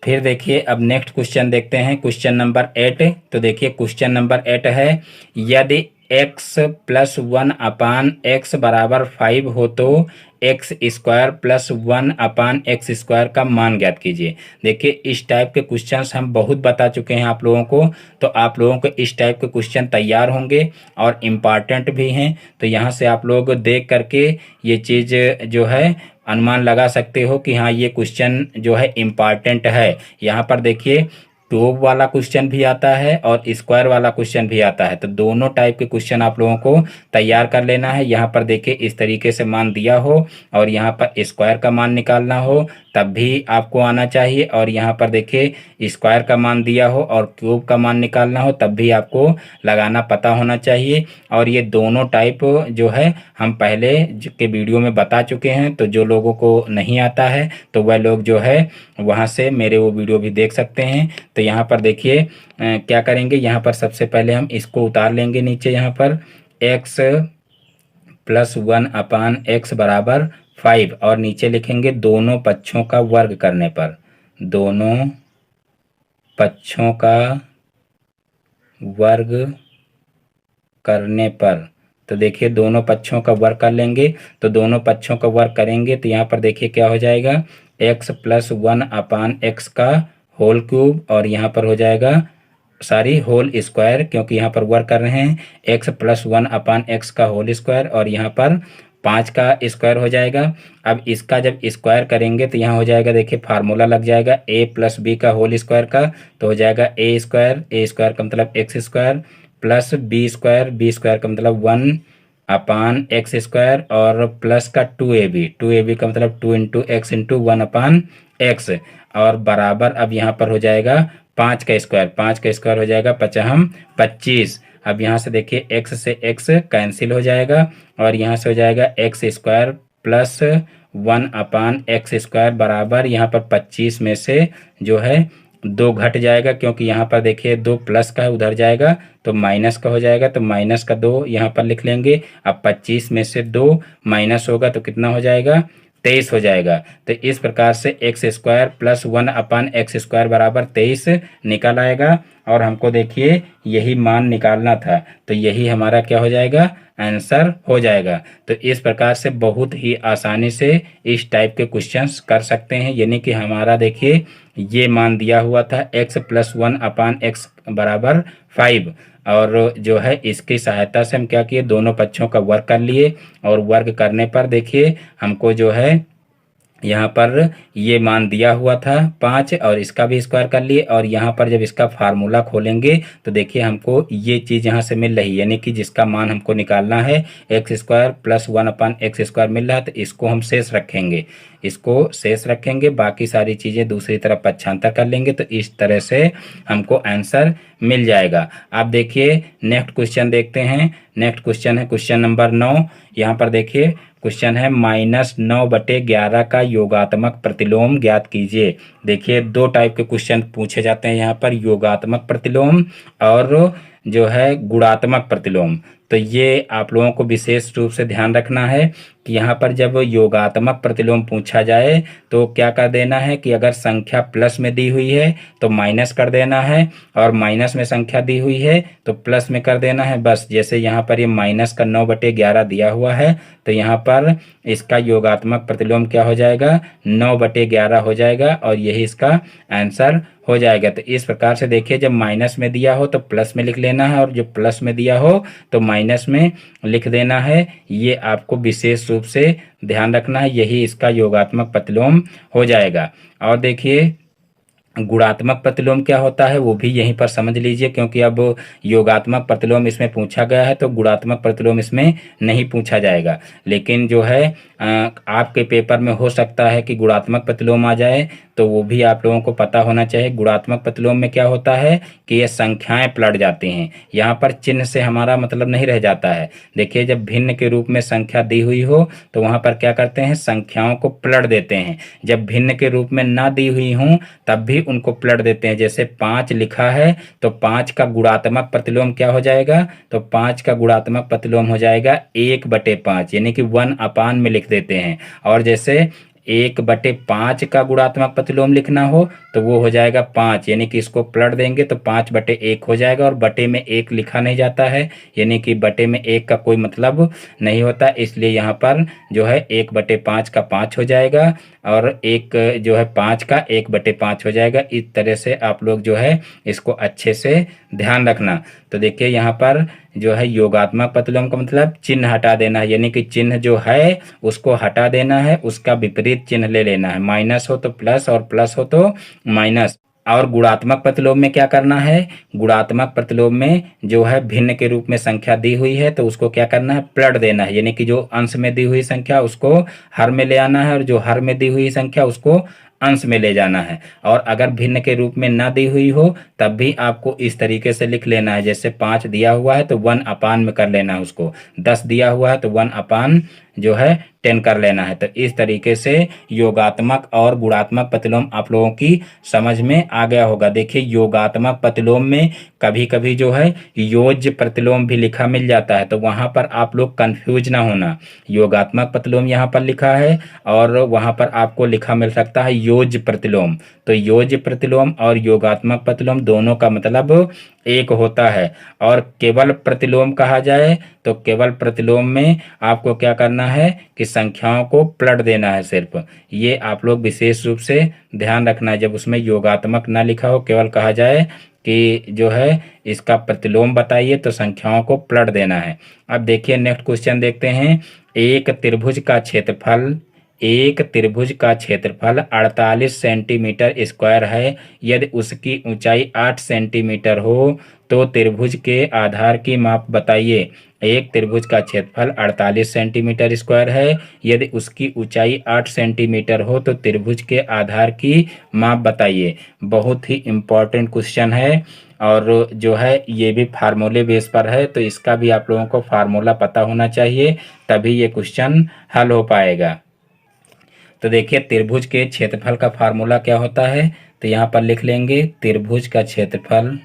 फिर देखिए अब नेक्स्ट क्वेश्चन देखते हैं, क्वेश्चन नंबर 8। तो देखिए क्वेश्चन नंबर 8 है, यदि x + 1/x = 5 हो तो x² + 1/x² का मान ज्ञात कीजिए। देखिए इस टाइप के क्वेश्चंस हम बहुत बता चुके हैं आप लोगों को, तो आप लोगों को इस टाइप के क्वेश्चन तैयार होंगे और इम्पॉर्टेंट भी हैं। तो यहाँ से आप लोग देख करके ये चीज़ जो है अनुमान लगा सकते हो कि हाँ ये क्वेश्चन जो है इम्पॉर्टेंट है। यहाँ पर देखिए क्यूब वाला क्वेश्चन भी आता है और स्क्वायर वाला क्वेश्चन भी आता है, तो दोनों टाइप के क्वेश्चन आप लोगों को तैयार कर लेना है। यहाँ पर देखिए इस तरीके से मान दिया हो और यहाँ पर स्क्वायर का मान निकालना हो तब भी आपको आना चाहिए, और यहाँ पर देखिए स्क्वायर का मान दिया हो और क्यूब का मान निकालना हो तब भी आपको लगाना पता होना चाहिए। और ये दोनों टाइप जो है हम पहले के वीडियो में बता चुके हैं, तो जो लोगों को नहीं आता है तो वह लोग जो है वहाँ से मेरे वो वीडियो भी देख सकते हैं। तो यहाँ पर देखिए क्या करेंगे, यहाँ पर सबसे पहले हम इसको उतार लेंगे नीचे, यहाँ पर x + 1/x = 5, और नीचे लिखेंगे दोनों पक्षों का वर्ग करने पर, दोनों पक्षों का वर्ग करने पर। तो देखिए दोनों पक्षों का वर्ग कर लेंगे, तो दोनों पक्षों का वर्ग करेंगे तो यहाँ पर देखिए क्या हो जाएगा, x + 1/x का होल क्यूब, और यहाँ पर हो जाएगा होल स्क्वायर, क्योंकि यहाँ पर वर्क कर रहे हैं x + 1/x का होल स्क्वायर, और यहाँ पर 5 का स्क्वायर हो जाएगा। अब इसका जब स्क्वायर करेंगे तो यहाँ हो जाएगा, देखिए फार्मूला लग जाएगा a + b का होल स्क्वायर का, तो हो जाएगा a² का मतलब x² + b² का मतलब 1/x², और प्लस का 2ab का मतलब 2 × x × 1/x, और बराबर अब यहाँ पर हो जाएगा 5 का स्क्वायर हो जाएगा 25। अब यहाँ से देखिए x से x कैंसिल हो जाएगा, और यहाँ से हो जाएगा x² + 1/x² बराबर यहाँ पर 25 में से जो है 2 घट जाएगा, क्योंकि यहाँ पर देखिए 2 प्लस का है, उधर जाएगा तो माइनस का हो जाएगा, तो माइनस का 2 यहाँ पर लिख लेंगे। अब 25 में से 2 माइनस होगा तो कितना हो जाएगा, 23 हो जाएगा। तो इस प्रकार से एक्स स्क्वायर प्लस 1/x² बराबर 23 निकल आएगा। और हमको देखिए यही मान निकालना था, तो यही हमारा क्या हो जाएगा, आंसर हो जाएगा। तो इस प्रकार से बहुत ही आसानी से इस टाइप के क्वेश्चंस कर सकते हैं। यानी कि हमारा देखिए ये मान दिया हुआ था x + 1/x बराबर 5, और जो है इसकी सहायता से हम क्या किए, दोनों पक्षों का वर्ग कर लिए। और वर्ग करने पर देखिए हमको जो है यहाँ पर ये मान दिया हुआ था 5, और इसका भी स्क्वायर कर लिए। और यहाँ पर जब इसका फार्मूला खोलेंगे तो देखिए हमको ये चीज़ यहाँ से मिल रही है, यानी कि जिसका मान हमको निकालना है x² + 1/x² मिल रहा है। तो इसको हम शेष रखेंगे, इसको शेष रखेंगे, बाकी सारी चीज़ें दूसरी तरफ पक्षांतर कर लेंगे। तो इस तरह से हमको आंसर मिल जाएगा। अब देखिए नेक्स्ट क्वेश्चन देखते हैं। नेक्स्ट क्वेश्चन है क्वेश्चन नंबर 9। यहाँ पर देखिए क्वेश्चन है -9/11 का योगात्मक प्रतिलोम ज्ञात कीजिए। देखिए 2 टाइप के क्वेश्चन पूछे जाते हैं यहाँ पर, योगात्मक प्रतिलोम और जो है गुणात्मक प्रतिलोम। तो ये आप लोगों को विशेष रूप से ध्यान रखना है कि यहाँ पर जब योगात्मक प्रतिलोम पूछा जाए तो क्या कर देना है कि अगर संख्या प्लस में दी हुई है तो माइनस कर देना है, और माइनस में संख्या दी हुई है तो प्लस में कर देना है। बस जैसे यहाँ पर ये -9/11 दिया हुआ है, तो यहाँ पर इसका योगात्मक प्रतिलोम क्या हो जाएगा, 9/11 हो जाएगा, और यही इसका आंसर हो जाएगा। तो इस प्रकार से देखिए जब माइनस में दिया हो तो प्लस में लिख लेना है, और जो प्लस में दिया हो तो माइनस में लिख देना है। ये आपको विशेष रूप से ध्यान रखना है, यही इसका योगात्मक प्रतिलोम हो जाएगा। और देखिए गुणात्मक प्रतिलोम क्या होता है वो भी यहीं पर समझ लीजिए, क्योंकि अब योगात्मक प्रतिलोम इसमें पूछा गया है तो गुणात्मक प्रतिलोम इसमें नहीं पूछा जाएगा। लेकिन जो है आपके पेपर में हो सकता है कि गुणात्मक प्रतिलोम आ जाए, तो वो भी आप लोगों को पता होना चाहिए। गुणात्मक प्रतिलोम में क्या होता है कि ये संख्याएं पलट जाती हैं, यहाँ पर चिन्ह से हमारा मतलब नहीं रह जाता है। देखिए जब भिन्न के रूप में संख्या दी हुई हो तो वहाँ पर क्या करते हैं, संख्याओं को पलट देते हैं। जब भिन्न के रूप में ना दी हुई हों तब भी उनको पलट देते हैं। जैसे 5 लिखा है तो 5 का गुणात्मक प्रतिलोम क्या हो जाएगा, तो 5 का गुणात्मक प्रतिलोम हो जाएगा 1/5, यानी कि 1/, में लिख देते हैं। और जैसे 1/5 का गुणात्मक प्रतिलोम लिखना हो तो वो हो जाएगा 5, यानी कि इसको पलट देंगे तो 5/1 हो जाएगा, और बटे में 1 लिखा नहीं जाता है, यानी कि बटे में 1 का कोई मतलब नहीं होता, इसलिए यहाँ पर जो है 1/5 का 5 हो जाएगा, और एक जो है 5 का 1/5 हो जाएगा। इस तरह से आप लोग जो है इसको अच्छे से ध्यान रखना। तो देखिए यहाँ पर जो है योगात्मक प्रतिलोम का मतलब चिन्ह हटा देना है, यानी कि चिन्ह जो है उसको हटा देना है, उसका विपरीत चिन्ह ले लेना है। माइनस हो तो प्लस और प्लस हो तो माइनस। और गुणात्मक प्रतिलोम में क्या करना है, गुणात्मक प्रतिलोम में जो है भिन्न के रूप में संख्या दी हुई है तो उसको क्या करना है, पलट देना है, यानी कि जो अंश में दी हुई संख्या उसको हर में ले आना है, और जो हर में दी हुई संख्या उसको अंश में ले जाना है। और अगर भिन्न के रूप में ना दी हुई हो तब भी आपको इस तरीके से लिख लेना है। जैसे 5 दिया हुआ है तो 1/, में कर लेना है उसको, 10 दिया हुआ है तो 1/, जो है 10 कर लेना है। तो इस तरीके से योगात्मक और गुणात्मक प्रतिलोम आप लोगों की समझ में आ गया होगा। देखिए योगात्मक प्रतिलोम में कभी कभी जो है योज्य प्रतिलोम भी लिखा मिल जाता है, तो वहां पर आप लोग कंफ्यूज ना होना। योगात्मक प्रतिलोम यहाँ पर लिखा है और वहां पर आपको लिखा मिल सकता है योज्य प्रतिलोम। तो योज्य प्रतिलोम और योगात्मक प्रतिलोम दोनों का मतलब एक होता है। और केवल प्रतिलोम कहा जाए तो केवल प्रतिलोम में आपको क्या करना है कि संख्याओं को पलट देना है सिर्फ। ये आप लोग विशेष रूप से ध्यान रखना है, जब उसमें योगात्मक ना लिखा हो, केवल कहा जाए कि जो है इसका प्रतिलोम बताइए तो संख्याओं को पलट देना है। अब देखिए नेक्स्ट क्वेश्चन देखते हैं। एक त्रिभुज का क्षेत्रफल 48 सेंटीमीटर स्क्वायर है। यदि उसकी ऊंचाई 8 सेंटीमीटर हो तो त्रिभुज के आधार की माप बताइए। एक त्रिभुज का क्षेत्रफल 48 सेंटीमीटर स्क्वायर है, यदि उसकी ऊंचाई 8 सेंटीमीटर हो तो त्रिभुज के आधार की माप बताइए। बहुत ही इम्पोर्टेंट क्वेश्चन है, और जो है ये भी फार्मूले बेस पर है, तो इसका भी आप लोगों को फार्मूला पता होना चाहिए, तभी ये क्वेश्चन हल हो पाएगा। तो देखिए त्रिभुज के क्षेत्रफल का फार्मूला क्या होता है, तो यहाँ पर लिख लेंगे त्रिभुज का क्षेत्रफल,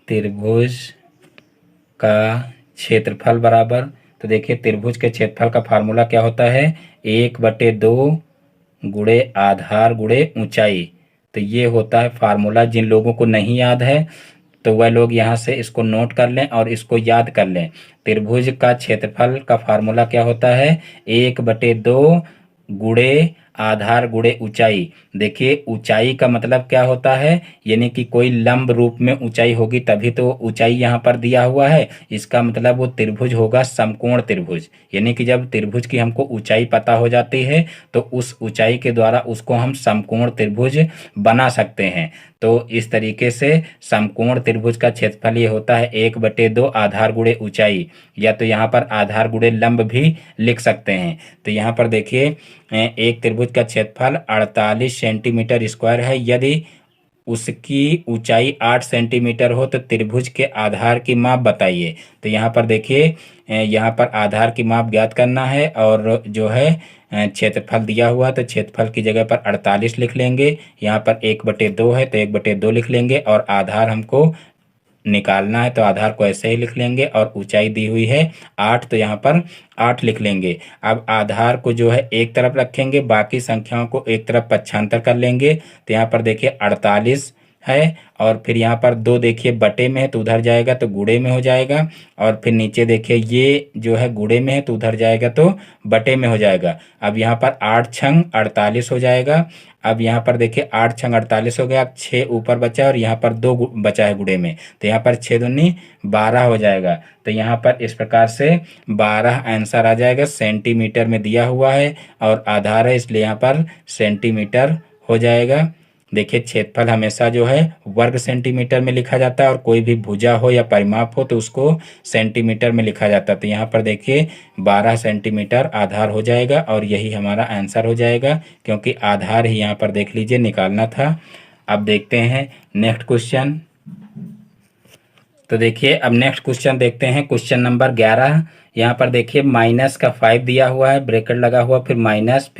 त्रिभुज का क्षेत्रफल बराबर, तो देखिए त्रिभुज के क्षेत्रफल का फार्मूला क्या होता है, 1/2 गुणे आधार गुणे ऊंचाई। तो ये होता है फार्मूला। जिन लोगों को नहीं याद है तो वह लोग यहाँ से इसको नोट कर लें और इसको याद कर लें। त्रिभुज का क्षेत्रफल का फार्मूला क्या होता है, 1/2 गुणे आधार गुणे ऊंचाई। देखिए ऊंचाई का मतलब क्या होता है, यानी कि कोई लंब रूप में ऊंचाई होगी तभी तो ऊंचाई यहाँ पर दिया हुआ है। इसका मतलब वो त्रिभुज होगा समकोण त्रिभुज, यानी कि जब त्रिभुज की हमको ऊंचाई पता हो जाती है तो उस ऊंचाई के द्वारा उसको हम समकोण त्रिभुज बना सकते हैं। तो इस तरीके से समकोण त्रिभुज का क्षेत्रफल ये होता है 1/2 आधार गुणे ऊंचाई, या तो यहाँ पर आधार गुणे लंब भी लिख सकते हैं। तो यहाँ पर देखिए एक त्रिभुज का क्षेत्रफल 48 सेंटीमीटर स्क्वायर है। यदि उसकी ऊंचाई 8 सेंटीमीटर हो तो त्रिभुज के आधार की माप बताइए। तो यहाँ पर देखिए यहाँ पर आधार की माप ज्ञात करना है और जो है क्षेत्रफल दिया हुआ, तो क्षेत्रफल की जगह पर 48 लिख लेंगे। यहाँ पर 1/2 है तो 1/2 लिख लेंगे और आधार हमको निकालना है तो आधार को ऐसे ही लिख लेंगे और ऊंचाई दी हुई है 8 तो यहाँ पर 8 लिख लेंगे। अब आधार को जो है एक तरफ रखेंगे, बाकी संख्याओं को एक तरफ पक्षांतर कर लेंगे। तो यहाँ पर देखिए 48 है और फिर यहाँ पर 2 देखिए बटे में है तो उधर जाएगा तो गुणे में हो जाएगा, और फिर नीचे देखिए ये जो है गुणे में है तो उधर जाएगा तो बटे में हो जाएगा। अब यहाँ पर 8 छंग 48 हो जाएगा। अब यहाँ पर देखिए 8 छंग 48 हो गया। अब 6 ऊपर बचा और यहाँ पर 2 बचा है गुणे में, तो यहाँ पर 6 दूनी 12 हो जाएगा। तो यहाँ पर इस प्रकार से 12 आंसर आ जाएगा। सेंटीमीटर में दिया हुआ है और आधार है इसलिए यहाँ पर सेंटीमीटर हो जाएगा। देखिए क्षेत्रफल हमेशा जो है वर्ग सेंटीमीटर में लिखा जाता है और कोई भी भुजा हो या परिमाप हो तो उसको सेंटीमीटर में लिखा जाता है। तो यहाँ पर देखिए 12 सेंटीमीटर आधार हो जाएगा और यही हमारा आंसर हो जाएगा, क्योंकि आधार ही यहाँ पर देख लीजिए निकालना था। अब देखते हैं नेक्स्ट क्वेश्चन। तो देखिए अब नेक्स्ट क्वेश्चन देखते हैं, क्वेश्चन नंबर 11। यहाँ पर देखिए माइनस का 5 दिया हुआ है, ब्रैकेट लगा हुआ, फिर माइनस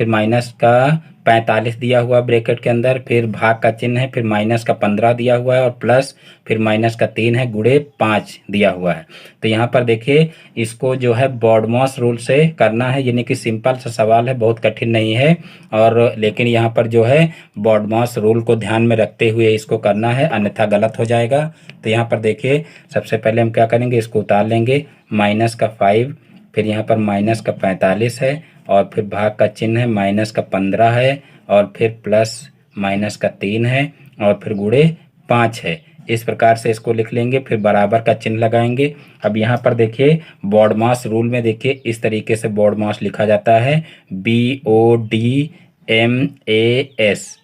का 45 दिया हुआ ब्रैकेट के अंदर, फिर भाग का चिन्ह है, फिर माइनस का 15 दिया हुआ है और प्लस फिर माइनस का 3 है, गुणे 5 दिया हुआ है। तो यहाँ पर देखिए इसको जो है बॉडमॉस रूल से करना है, यानी कि सिंपल सा सवाल है, बहुत कठिन नहीं है। और लेकिन यहाँ पर जो है बॉडमॉस रूल को ध्यान में रखते हुए इसको करना है, अन्यथा गलत हो जाएगा। तो यहाँ पर देखिए सबसे पहले हम क्या करेंगे, इसको उतार लेंगे। माइनस का 5, फिर यहाँ पर माइनस का 45 है और फिर भाग का चिन्ह है, माइनस का 15 है और फिर प्लस माइनस का 3 है और फिर गुणे 5 है। इस प्रकार से इसको लिख लेंगे, फिर बराबर का चिन्ह लगाएंगे। अब यहाँ पर देखिए बॉडमास रूल में देखिए इस तरीके से बॉडमास लिखा जाता है, BODMAS,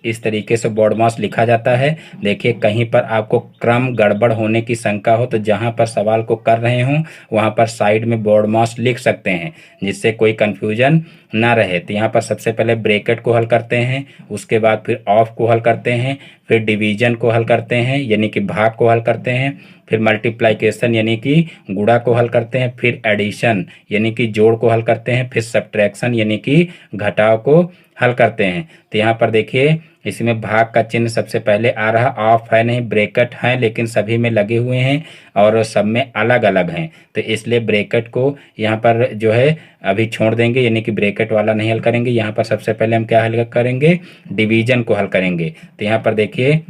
इस तरीके से बॉडमास लिखा जाता है। देखिए कहीं पर आपको क्रम गड़बड़ होने की शंका हो तो जहाँ पर सवाल को कर रहे हों वहाँ पर साइड में बॉडमास लिख सकते हैं, जिससे कोई कंफ्यूजन ना रहे। तो यहाँ पर सबसे पहले ब्रैकेट को हल करते हैं, उसके बाद फिर ऑफ को हल करते हैं, फिर डिवीजन को हल करते हैं यानी कि भाग को हल करते हैं, फिर मल्टीप्लाइकेशन यानी कि गुणा को हल करते हैं, फिर एडिशन यानी कि जोड़ को हल करते हैं, फिर सब्ट्रैक्शन यानी कि घटाव को हल करते हैं। तो यहाँ पर देखिए इसमें भाग का चिन्ह सबसे पहले आ रहा, ऑफ है नहीं, ब्रैकेट है लेकिन सभी में लगे हुए हैं और सब में अलग अलग हैं, तो इसलिए ब्रैकेट को यहाँ पर जो है अभी छोड़ देंगे, यानी कि ब्रैकेट वाला नहीं हल करेंगे। यहाँ पर सबसे पहले हम क्या हल करेंगे, डिवीजन को हल करेंगे। तो यहाँ पर देखिए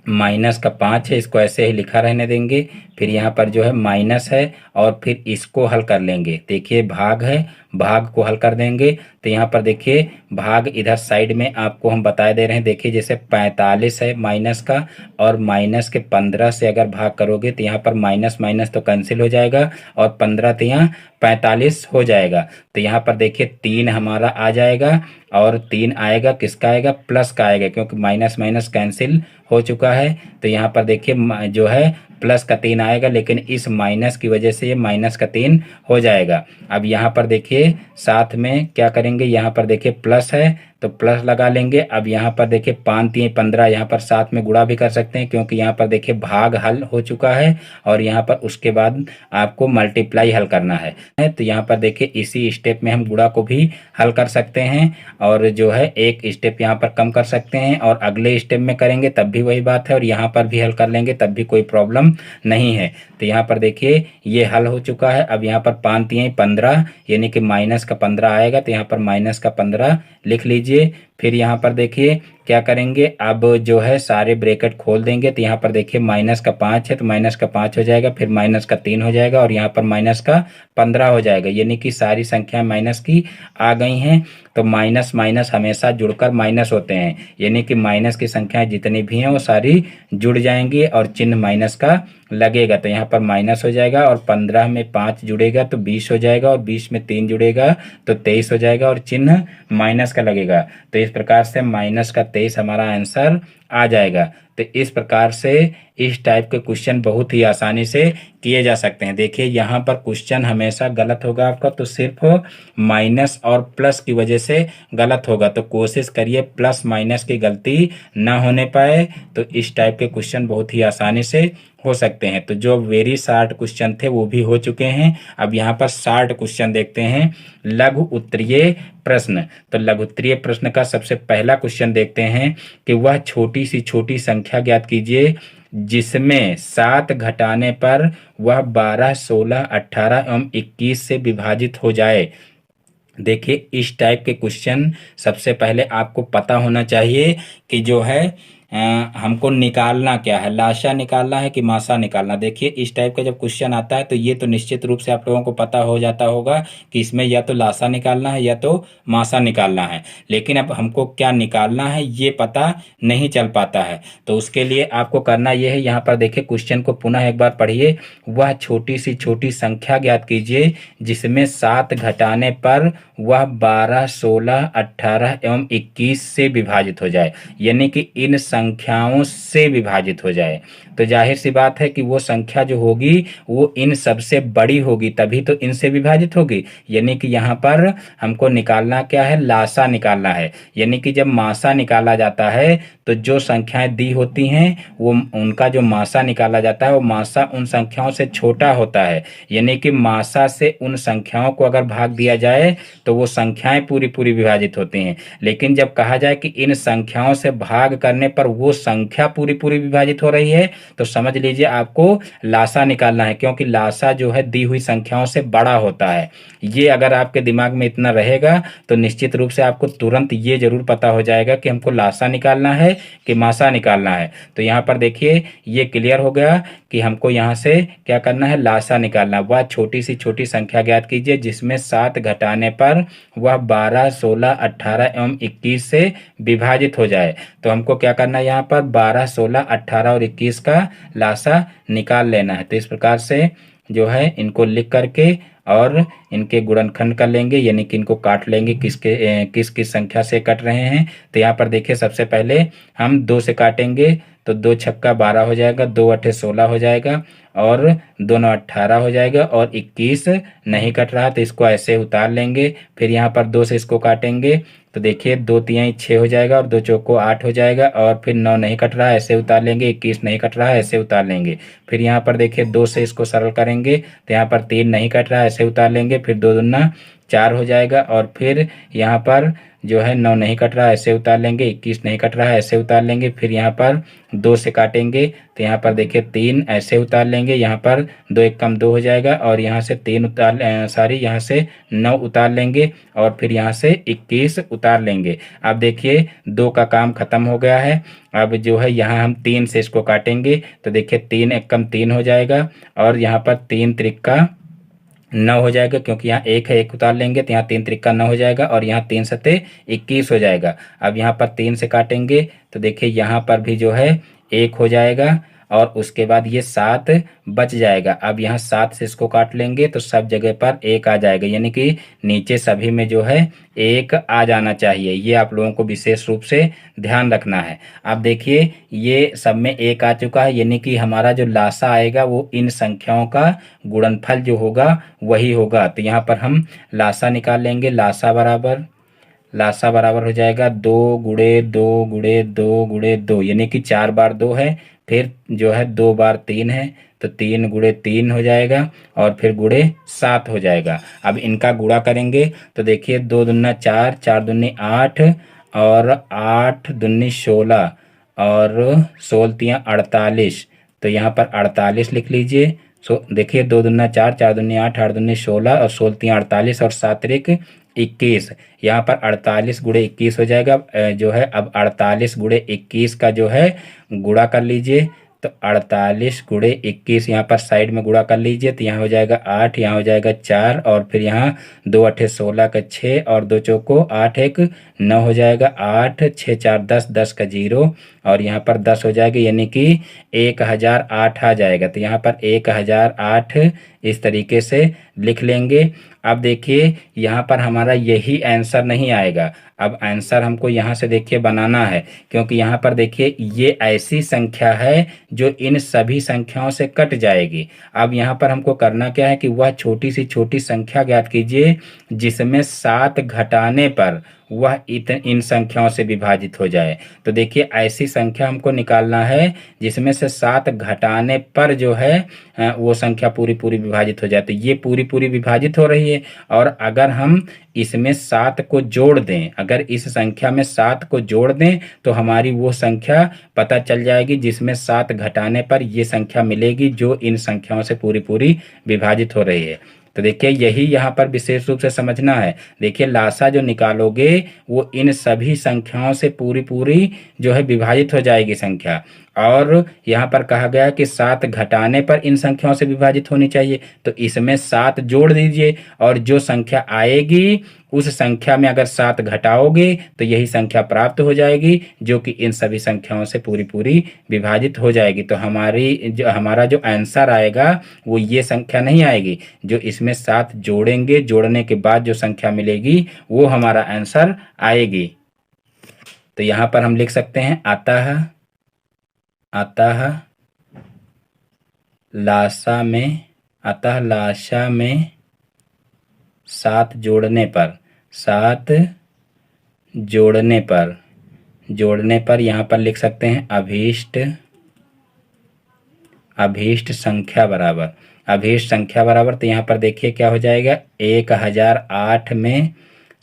माइनस का 5 है, इसको ऐसे ही लिखा रहने देंगे। फिर यहाँ पर जो है माइनस है और फिर इसको हल कर लेंगे। देखिए भाग है, भाग को हल कर देंगे। तो यहाँ पर देखिए भाग इधर साइड में आपको हम बता दे रहे हैं। देखिए जैसे 45 है माइनस का और माइनस के 15 से अगर भाग करोगे तो यहाँ पर माइनस माइनस तो कैंसिल हो जाएगा और 15 तो यहाँ 45 हो जाएगा। तो यहाँ पर देखिए 3 हमारा आ जाएगा और 3 आएगा, किसका आएगा, प्लस का आएगा, क्योंकि माइनस माइनस कैंसिल हो चुका है। तो यहाँ पर देखिए जो है प्लस का 3 आएगा, लेकिन इस माइनस की वजह से ये माइनस का 3 हो जाएगा। अब यहाँ पर देखिए साथ में क्या करेंगे, यहाँ पर देखिए प्लस है तो प्लस लगा लेंगे। अब यहाँ पर देखिए 5 3 15, यहाँ पर साथ में गुणा भी कर सकते हैं क्योंकि यहाँ पर देखिए भाग हल हो चुका है और यहाँ पर उसके बाद आपको मल्टीप्लाई हल करना है। तो यहाँ पर देखिए इसी स्टेप में हम गुणा को भी हल कर सकते हैं और जो है एक स्टेप यहाँ पर कम कर सकते हैं और अगले स्टेप में करेंगे तब भी वही बात है और यहाँ पर भी हल कर लेंगे तब भी कोई प्रॉब्लम नहीं है। तो यहाँ पर देखिए ये हल हो चुका है। अब यहाँ पर 5 3 15 यानी कि माइनस का 15 आएगा, तो यहाँ पर माइनस का 15 लिख लीजिए। फिर यहाँ पर देखिए क्या करेंगे, अब जो है सारे ब्रैकेट खोल देंगे। तो यहाँ पर देखिए माइनस का 5 है तो माइनस का 5 हो जाएगा, फिर माइनस का 3 हो जाएगा और यहाँ पर माइनस का 15 हो जाएगा, यानी कि सारी संख्या माइनस की आ गई हैं। तो माइनस माइनस हमेशा जुड़कर माइनस होते हैं, यानी कि माइनस की संख्याएं जितनी भी हैं वो सारी जुड़ जाएंगी और चिन्ह माइनस का लगेगा। तो यहाँ पर माइनस हो जाएगा और 15 में 5 जुड़ेगा तो 20 हो जाएगा और 20 में 3 जुड़ेगा तो 23 हो जाएगा और चिन्ह माइनस का लगेगा। तो इस प्रकार से माइनस का 23 हमारा आंसर आ जाएगा। तो इस प्रकार से इस टाइप के क्वेश्चन बहुत ही आसानी से किए जा सकते हैं। देखिए यहाँ पर क्वेश्चन हमेशा गलत होगा आपका, तो सिर्फ माइनस और प्लस की वजह से गलत होगा। तो कोशिश करिए प्लस माइनस की गलती ना होने पाए। तो इस टाइप के क्वेश्चन बहुत ही आसानी से हो सकते हैं। तो जो वेरी शार्ट क्वेश्चन थे वो भी हो चुके हैं। अब यहाँ पर शार्ट क्वेश्चन देखते हैं, लघु उत्तरीय प्रश्न। तो लघु उत्तरीय प्रश्न का सबसे पहला क्वेश्चन देखते हैं कि वह छोटी सी छोटी संख्या ज्ञात कीजिए जिसमें 7 घटाने पर वह 12 16 18 एवं 21 से विभाजित हो जाए। देखिए इस टाइप के क्वेश्चन सबसे पहले आपको पता होना चाहिए कि जो है हमको निकालना क्या है, लाशा निकालना है कि मासा निकालना। देखिए इस टाइप का जब क्वेश्चन आता है तो ये तो निश्चित रूप से आप लोगों को पता हो जाता होगा कि इसमें या तो लाशा निकालना है या तो मासा निकालना है, लेकिन अब हमको क्या निकालना है ये पता नहीं चल पाता है। तो उसके लिए आपको करना ये है, यहाँ पर देखिए क्वेश्चन को पुनः एक बार पढ़िए। वह छोटी सी छोटी संख्या ज्ञात कीजिए जिसमें 7 घटाने पर वह 12 16 18 एवं 21 से विभाजित हो जाए, यानी कि इन संख्याओं से विभाजित हो जाए। तो जाहिर सी बात है कि वो संख्या जो होगी वो इन सबसे बड़ी होगी, तभी तो इनसे विभाजित होगी। यानी कि यहाँ पर हमको निकालना क्या है, लासा निकालना है। यानी कि जब मासा निकाला जाता है तो जो संख्याएं दी होती हैं वो उनका जो मासा निकाला जाता है वो मासा उन संख्याओं से छोटा होता है। यानी कि मासा से उन संख्याओं को अगर भाग दिया जाए तो वो संख्याएं पूरी पूरी विभाजित होती हैं। लेकिन जब कहा जाए कि इन संख्याओं से भाग करने पर वो संख्या पूरी पूरी विभाजित हो रही है तो समझ लीजिए आपको लासा निकालना है, क्योंकि लासा जो है दी हुई संख्याओं से बड़ा होता है। ये अगर आपके दिमाग में इतना रहेगा तो निश्चित रूप से आपको तुरंत ये जरूर पता हो जाएगा कि हमको लासा निकालना है कि मासा निकालना है। तो यहाँ पर देखिए ये क्लियर हो गया कि हमको यहाँ से क्या करना है, लासा निकालना। वह छोटी सी छोटी संख्या ज्ञात कीजिए जिसमें 7 घटाने पर वह 12 16 18 एवं 21 से विभाजित हो जाए। तो हमको क्या करना है, यहाँ पर 12 16 18 और 21 का लासा निकाल लेना है। तो इस प्रकार से जो है इनको लिख करके और इनके गुणनखंड कर लेंगे, यानी कि इनको काट लेंगे किस किस संख्या से कट रहे हैं। तो यहाँ पर देखिए सबसे पहले हम 2 से काटेंगे तो 2 छक्का 12 हो जाएगा, 2 अठे 16 हो जाएगा और 2 9 18 हो जाएगा और 21 नहीं कट रहा तो इसको ऐसे उतार लेंगे। फिर यहाँ पर 2 से इसको काटेंगे तो देखिए 2 तिहाई 6 हो जाएगा और 2 चौको 8 हो जाएगा और फिर 9 नहीं कट रहा है ऐसे उतार लेंगे, 21 नहीं कट रहा है ऐसे उतार लेंगे। फिर यहाँ पर देखिए 2 से इसको सरल करेंगे तो यहाँ पर 3 नहीं कट रहा है ऐसे उतार लेंगे, फिर 2 दूना 4 हो जाएगा और फिर यहाँ पर जो है 9 नहीं कट रहा है ऐसे उतार लेंगे, 21 नहीं कट रहा है ऐसे उतार लेंगे। फिर यहाँ पर 2 से काटेंगे तो यहाँ पर देखिए 3 ऐसे उतार लेंगे, यहाँ पर 2 एक कम 2 हो जाएगा और यहाँ से 3 उतार यहाँ से 9 उतार लेंगे और फिर यहाँ से 21 उतार लेंगे। अब देखिए 2 का काम खत्म हो गया है। अब जो है यहाँ हम 3 से इसको काटेंगे तो देखिए 3 एक कम 3 हो जाएगा और यहाँ पर 3 त्रिक्का 9 हो जाएगा, क्योंकि यहाँ 1 है 1 उतार लेंगे तो यहाँ 3 त्रिक्का 9 हो जाएगा और यहाँ 3 सते 21 हो जाएगा। अब यहाँ पर 3 से काटेंगे तो देखिए यहाँ पर भी जो है 1 हो जाएगा और उसके बाद ये 7 बच जाएगा। अब यहाँ 7 से इसको काट लेंगे तो सब जगह पर 1 आ जाएगा, यानी कि नीचे सभी में जो है 1 आ जाना चाहिए। ये आप लोगों को विशेष रूप से ध्यान रखना है। अब देखिए ये सब में 1 आ चुका है, यानी कि हमारा जो लासा आएगा वो इन संख्याओं का गुणनफल जो होगा वही होगा। तो यहाँ पर हम लासा निकाल लेंगे। लासा बराबर लासा बराबर हो जाएगा 2 गुणे 2 गुणे 2 गुणे 2, यानी कि 4 बार 2 है, फिर जो है 2 बार 3 है, तो 3 गुणे 3 हो जाएगा, और फिर गुणे 7 हो जाएगा। अब इनका गुणा करेंगे तो देखिए 2 दूना 4, 4 दूनी 8, और 8 दूनी 16, और 16 तियाँ 48, तो यहाँ पर 48 लिख लीजिए। देखिए 2 दूना 4, 4 दूनी 8, 8 दूनी 16, और 16 तियाँ 48, और 7 तिरिक 21। यहाँ पर 48 गुणे 21 हो जाएगा। जो है अब 48 गुणे 21 का जो है गुणा कर लीजिए, तो 48 गुणे 21 यहाँ पर साइड में गुणा कर लीजिए, तो यहाँ हो जाएगा 8, यहाँ हो जाएगा 4, और फिर यहाँ 2 8 16 का 6, और 2 चौको 8 1 9 हो जाएगा 8 6 4 10, 10 का 0, और यहाँ पर 10 हो जाएगा, यानी कि 1008 आ जाएगा। तो यहाँ पर 1008 इस तरीके से लिख लेंगे। अब देखिए यहाँ पर हमारा यही आंसर नहीं आएगा, अब आंसर हमको यहाँ से देखिए बनाना है, क्योंकि यहाँ पर देखिए ये ऐसी संख्या है जो इन सभी संख्याओं से कट जाएगी। अब यहाँ पर हमको करना क्या है कि वह छोटी सी छोटी संख्या ज्ञात कीजिए जिसमें 7 घटाने पर वह इन संख्याओं से विभाजित हो जाए। तो देखिए ऐसी संख्या हमको निकालना है जिसमें से 7 घटाने पर जो है वो संख्या पूरी पूरी विभाजित हो जाए। तो ये पूरी पूरी विभाजित हो रही है, और अगर हम इसमें 7 को जोड़ दें, अगर इस संख्या में 7 को जोड़ दें तो हमारी वो संख्या पता चल जाएगी जिसमें 7 घटाने पर ये संख्या मिलेगी जो इन संख्याओं से पूरी पूरी विभाजित हो रही है। तो देखिए यही यहाँ पर विशेष रूप से समझना है। देखिए लासा जो निकालोगे वो इन सभी संख्याओं से पूरी पूरी जो है विभाजित हो जाएगी संख्या, और यहाँ पर कहा गया कि 7 घटाने पर इन संख्याओं से विभाजित होनी चाहिए, तो इसमें 7 जोड़ दीजिए, और जो संख्या आएगी उस संख्या में अगर 7 घटाओगे तो यही संख्या प्राप्त हो जाएगी जो कि इन सभी संख्याओं से पूरी पूरी विभाजित हो जाएगी। तो हमारा जो आंसर आएगा वो ये संख्या नहीं आएगी, जो इसमें 7 जोड़ेंगे, जोड़ने के बाद जो संख्या मिलेगी वो हमारा आंसर आएगी। तो यहाँ पर हम लिख सकते हैं अतः लासा में 7 जोड़ने पर यहाँ पर लिख सकते हैं अभीष्ट संख्या बराबर। तो यहाँ पर देखिए क्या हो जाएगा, 1008 में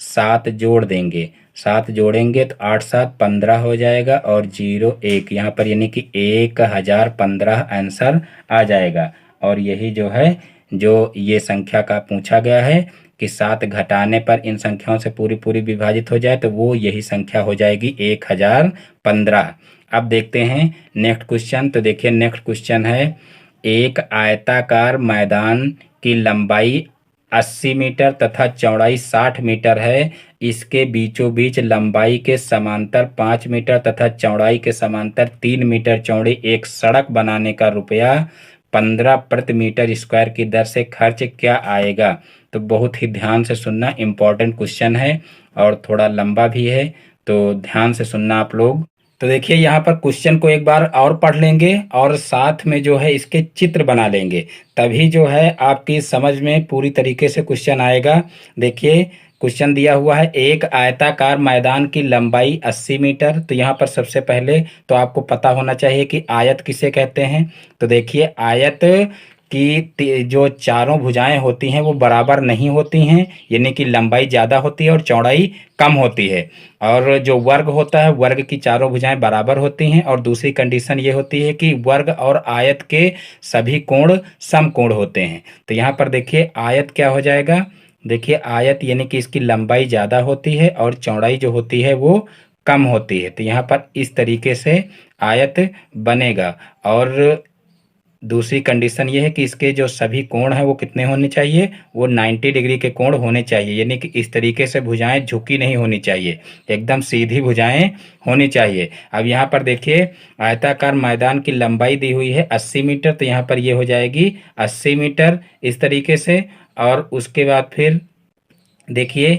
7 जोड़ देंगे, 7 जोड़ेंगे तो 8 7 15 हो जाएगा, और 0 1 यहाँ पर, यानी कि 1015 आंसर आ जाएगा। और यही जो है जो ये संख्या का पूछा गया है कि 7 घटाने पर इन संख्याओं से पूरी पूरी विभाजित हो जाए, तो वो यही संख्या हो जाएगी 1015। अब देखते हैं नेक्स्ट क्वेश्चन। तो देखिए नेक्स्ट क्वेश्चन है, एक आयताकार मैदान की लंबाई 80 मीटर तथा चौड़ाई 60 मीटर है। इसके बीचों बीच लंबाई के समांतर 5 मीटर तथा चौड़ाई के समांतर 3 मीटर चौड़ी एक सड़क बनाने का रुपया 15 प्रति मीटर स्क्वायर की दर से खर्च क्या आएगा। तो बहुत ही ध्यान से सुनना, इम्पोर्टेंट क्वेश्चन है और थोड़ा लंबा भी है, तो ध्यान से सुनना आप लोग। तो देखिए यहाँ पर क्वेश्चन को एक बार और पढ़ लेंगे और साथ में जो है इसके चित्र बना लेंगे, तभी जो है आपकी समझ में पूरी तरीके से क्वेश्चन आएगा। देखिए क्वेश्चन दिया हुआ है, एक आयताकार मैदान की लंबाई 80 मीटर। तो यहाँ पर सबसे पहले तो आपको पता होना चाहिए कि आयत किसे कहते हैं। तो देखिए आयत की जो चारों भुजाएं होती हैं वो बराबर नहीं होती हैं, यानी कि लंबाई ज़्यादा होती है और चौड़ाई कम होती है। और जो वर्ग होता है, वर्ग की चारों भुजाएं बराबर होती हैं। और दूसरी कंडीशन ये होती है कि वर्ग और आयत के सभी कोण समकोण होते हैं। तो यहाँ पर देखिए आयत क्या हो जाएगा, देखिए आयत यानी कि इसकी लंबाई ज़्यादा होती है और चौड़ाई जो होती है वो कम होती है। तो यहाँ पर इस तरीके से आयत बनेगा। और दूसरी कंडीशन ये है कि इसके जो सभी कोण हैं वो कितने होने चाहिए, वो 90 डिग्री के कोण होने चाहिए, यानी कि इस तरीके से भुजाएं झुकी नहीं होनी चाहिए, एकदम सीधी भुजाएं होनी चाहिए। अब यहाँ पर देखिए आयताकार मैदान की लंबाई दी हुई है 80 मीटर, तो यहाँ पर ये हो जाएगी 80 मीटर इस तरीके से। और उसके बाद फिर देखिए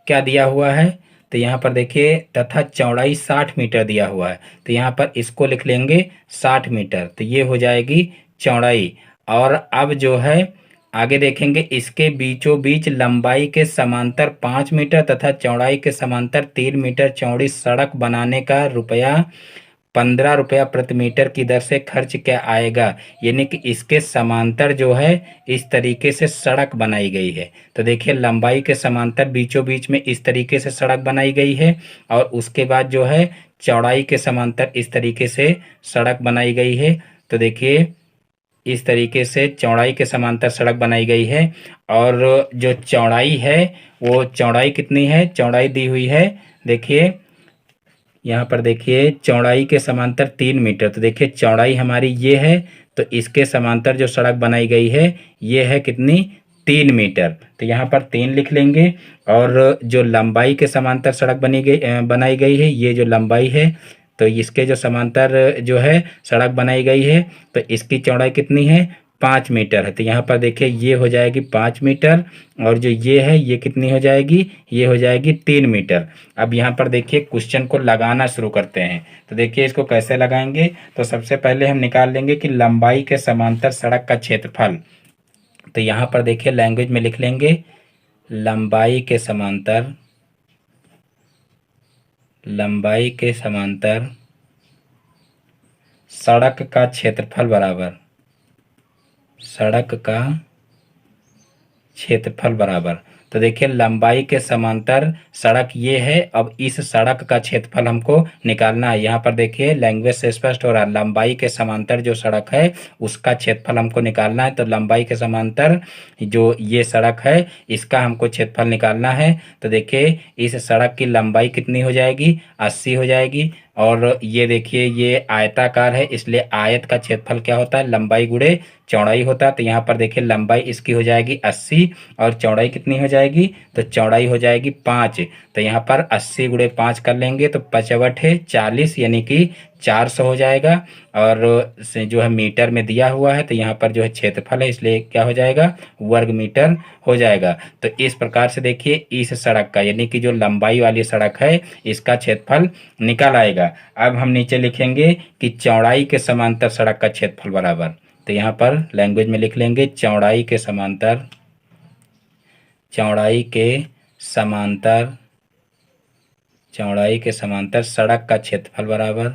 क्या दिया हुआ है, तो यहाँ पर देखिए तथा चौड़ाई 60 मीटर दिया हुआ है, तो यहाँ पर इसको लिख लेंगे 60 मीटर, तो ये हो जाएगी चौड़ाई। और अब जो है आगे देखेंगे, इसके बीचों बीच लंबाई के समांतर 5 मीटर तथा चौड़ाई के समांतर 3 मीटर चौड़ी सड़क बनाने का रुपया 15 रुपया प्रति मीटर की दर से खर्च क्या आएगा। यानी कि इसके समांतर जो है इस तरीके से सड़क बनाई गई है। तो देखिए, लंबाई के समांतर बीचों बीच में इस तरीके से सड़क बनाई गई है, और उसके बाद जो है चौड़ाई के समांतर इस तरीके से सड़क बनाई गई है। तो देखिए, इस तरीके से चौड़ाई के समांतर सड़क बनाई गई है, और जो चौड़ाई है वो चौड़ाई कितनी है, चौड़ाई दी हुई है, देखिए यहाँ पर देखिए चौड़ाई के समांतर 3 मीटर। तो देखिए चौड़ाई हमारी ये है, तो इसके समांतर जो सड़क बनाई गई है ये है कितनी, 3 मीटर। तो यहाँ पर 3 लिख लेंगे, और जो लंबाई के समांतर सड़क बनाई गई है, ये जो लंबाई है, तो इसके जो समांतर जो है सड़क बनाई गई है, तो इसकी चौड़ाई कितनी है, 5 मीटर है। तो यहाँ पर देखिए ये हो जाएगी 5 मीटर, और जो ये है ये कितनी हो जाएगी, ये हो जाएगी 3 मीटर। अब यहाँ पर देखिए क्वेश्चन को लगाना शुरू करते हैं। तो देखिए इसको कैसे लगाएंगे, तो सबसे पहले हम निकाल लेंगे कि लंबाई के समांतर सड़क का क्षेत्रफल। तो यहाँ पर देखिए लैंग्वेज में लिख लेंगे, लंबाई के समांतर सड़क का क्षेत्रफल बराबर तो देखिए लंबाई के समांतर सड़क ये है। अब इस सड़क का क्षेत्रफल हमको निकालना है। यहाँ पर देखिए लैंग्वेज से स्पष्ट हो रहा है, लंबाई के समांतर जो सड़क है उसका क्षेत्रफल हमको निकालना है। तो लंबाई के समांतर जो ये सड़क है इसका हमको क्षेत्रफल निकालना है। तो देखिए इस सड़क की लंबाई कितनी हो जाएगी, 80 हो जाएगी, और ये देखिए ये आयताकार है, इसलिए आयत का क्षेत्रफल क्या होता है, लंबाई गुणे चौड़ाई होता है। तो यहाँ पर देखिए लंबाई इसकी हो जाएगी 80, और चौड़ाई कितनी हो जाएगी, तो चौड़ाई हो जाएगी 5। तो यहाँ पर 80 गुणे 5 कर लेंगे तो 5 है 40, यानी कि 400 हो जाएगा। और जो है मीटर में दिया हुआ है, तो यहाँ पर जो है क्षेत्रफल है, इसलिए क्या हो जाएगा, वर्ग मीटर हो जाएगा। तो इस प्रकार से देखिए इस सड़क का, यानी कि जो लंबाई वाली सड़क है इसका क्षेत्रफल निकल आएगा। अब हम नीचे लिखेंगे कि चौड़ाई के समांतर सड़क का क्षेत्रफल बराबर। तो यहाँ पर लैंग्वेज में लिख लेंगे, चौड़ाई के समांतर सड़क का क्षेत्रफल बराबर।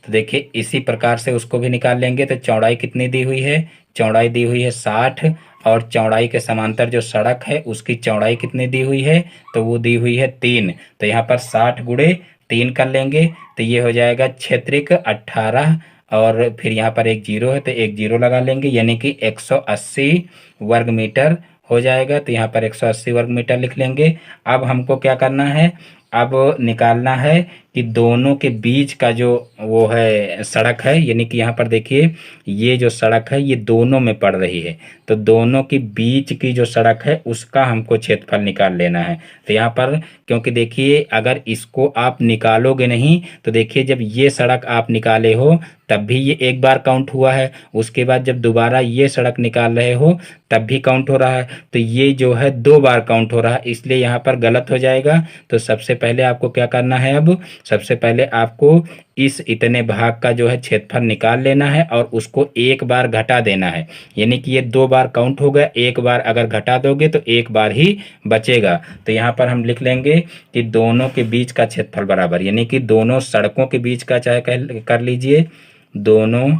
तो देखिए इसी प्रकार से उसको भी निकाल लेंगे। तो चौड़ाई कितनी दी हुई है, चौड़ाई दी हुई है 60, और चौड़ाई के समांतर जो सड़क है उसकी चौड़ाई कितनी दी हुई है, तो वो दी हुई है 3। तो यहाँ पर 60 गुणे 3 कर लेंगे, तो ये हो जाएगा क्षेत्रिक 18, और फिर यहाँ पर एक जीरो है तो एक जीरो लगा लेंगे, यानी कि 180 वर्ग मीटर हो जाएगा। तो यहाँ पर 180 वर्ग मीटर लिख लेंगे। अब हमको क्या करना है, अब निकालना है कि दोनों के बीच का जो वो है सड़क है, यानी कि यहाँ पर देखिए ये जो सड़क है ये दोनों में पड़ रही है, तो दोनों के बीच की जो सड़क है उसका हमको क्षेत्रफल निकाल लेना है। तो यहाँ पर क्योंकि देखिए अगर इसको आप निकालोगे नहीं, तो देखिए जब ये सड़क आप निकाले हो तब भी ये एक बार काउंट हुआ है, उसके बाद जब दोबारा ये सड़क निकाल रहे हो तब भी काउंट हो रहा है, तो ये जो है 2 बार काउंट हो रहा है, इसलिए यहाँ पर गलत हो जाएगा। तो सबसे पहले आपको क्या करना है, अब सबसे पहले आपको इस इतने भाग का जो है क्षेत्रफल निकाल लेना है, और उसको एक बार घटा देना है, यानी कि ये 2 बार काउंट हो गया, एक बार अगर घटा दोगे तो एक बार ही बचेगा। तो यहाँ पर हम लिख लेंगे कि दोनों के बीच का क्षेत्रफल बराबर, यानी कि दोनों सड़कों के बीच का, चाहे कर लीजिए दोनों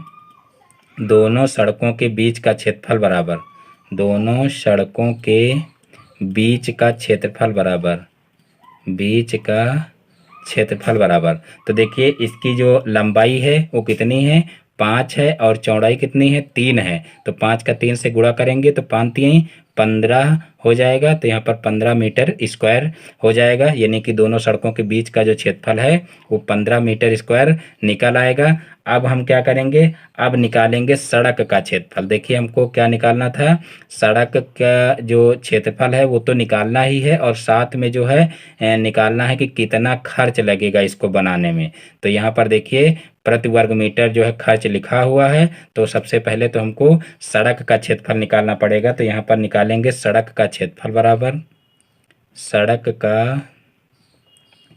सड़कों के बीच का क्षेत्रफल बराबर, दोनों सड़कों के बीच का क्षेत्रफल बराबर। तो देखिए इसकी जो लंबाई है वो कितनी है, 5 है, और चौड़ाई कितनी है, 3 है। तो 5 का 3 से गुणा करेंगे तो 5 3 15 हो जाएगा। तो यहाँ पर 15 मीटर स्क्वायर हो जाएगा, यानी कि दोनों सड़कों के बीच का जो क्षेत्रफल है वो 15 मीटर स्क्वायर निकल आएगा। अब हम क्या करेंगे, अब निकालेंगे सड़क का क्षेत्रफल। देखिए हमको क्या निकालना था, सड़क का जो क्षेत्रफल है वो तो निकालना ही है, और साथ में जो है निकालना है कि कितना खर्च लगेगा इसको बनाने में। तो यहाँ पर देखिए प्रति वर्ग मीटर जो है खर्च लिखा हुआ है, तो सबसे पहले तो हमको सड़क का क्षेत्रफल निकालना पड़ेगा। तो यहाँ पर निकालेंगे सड़क का क्षेत्रफल बराबर, सड़क का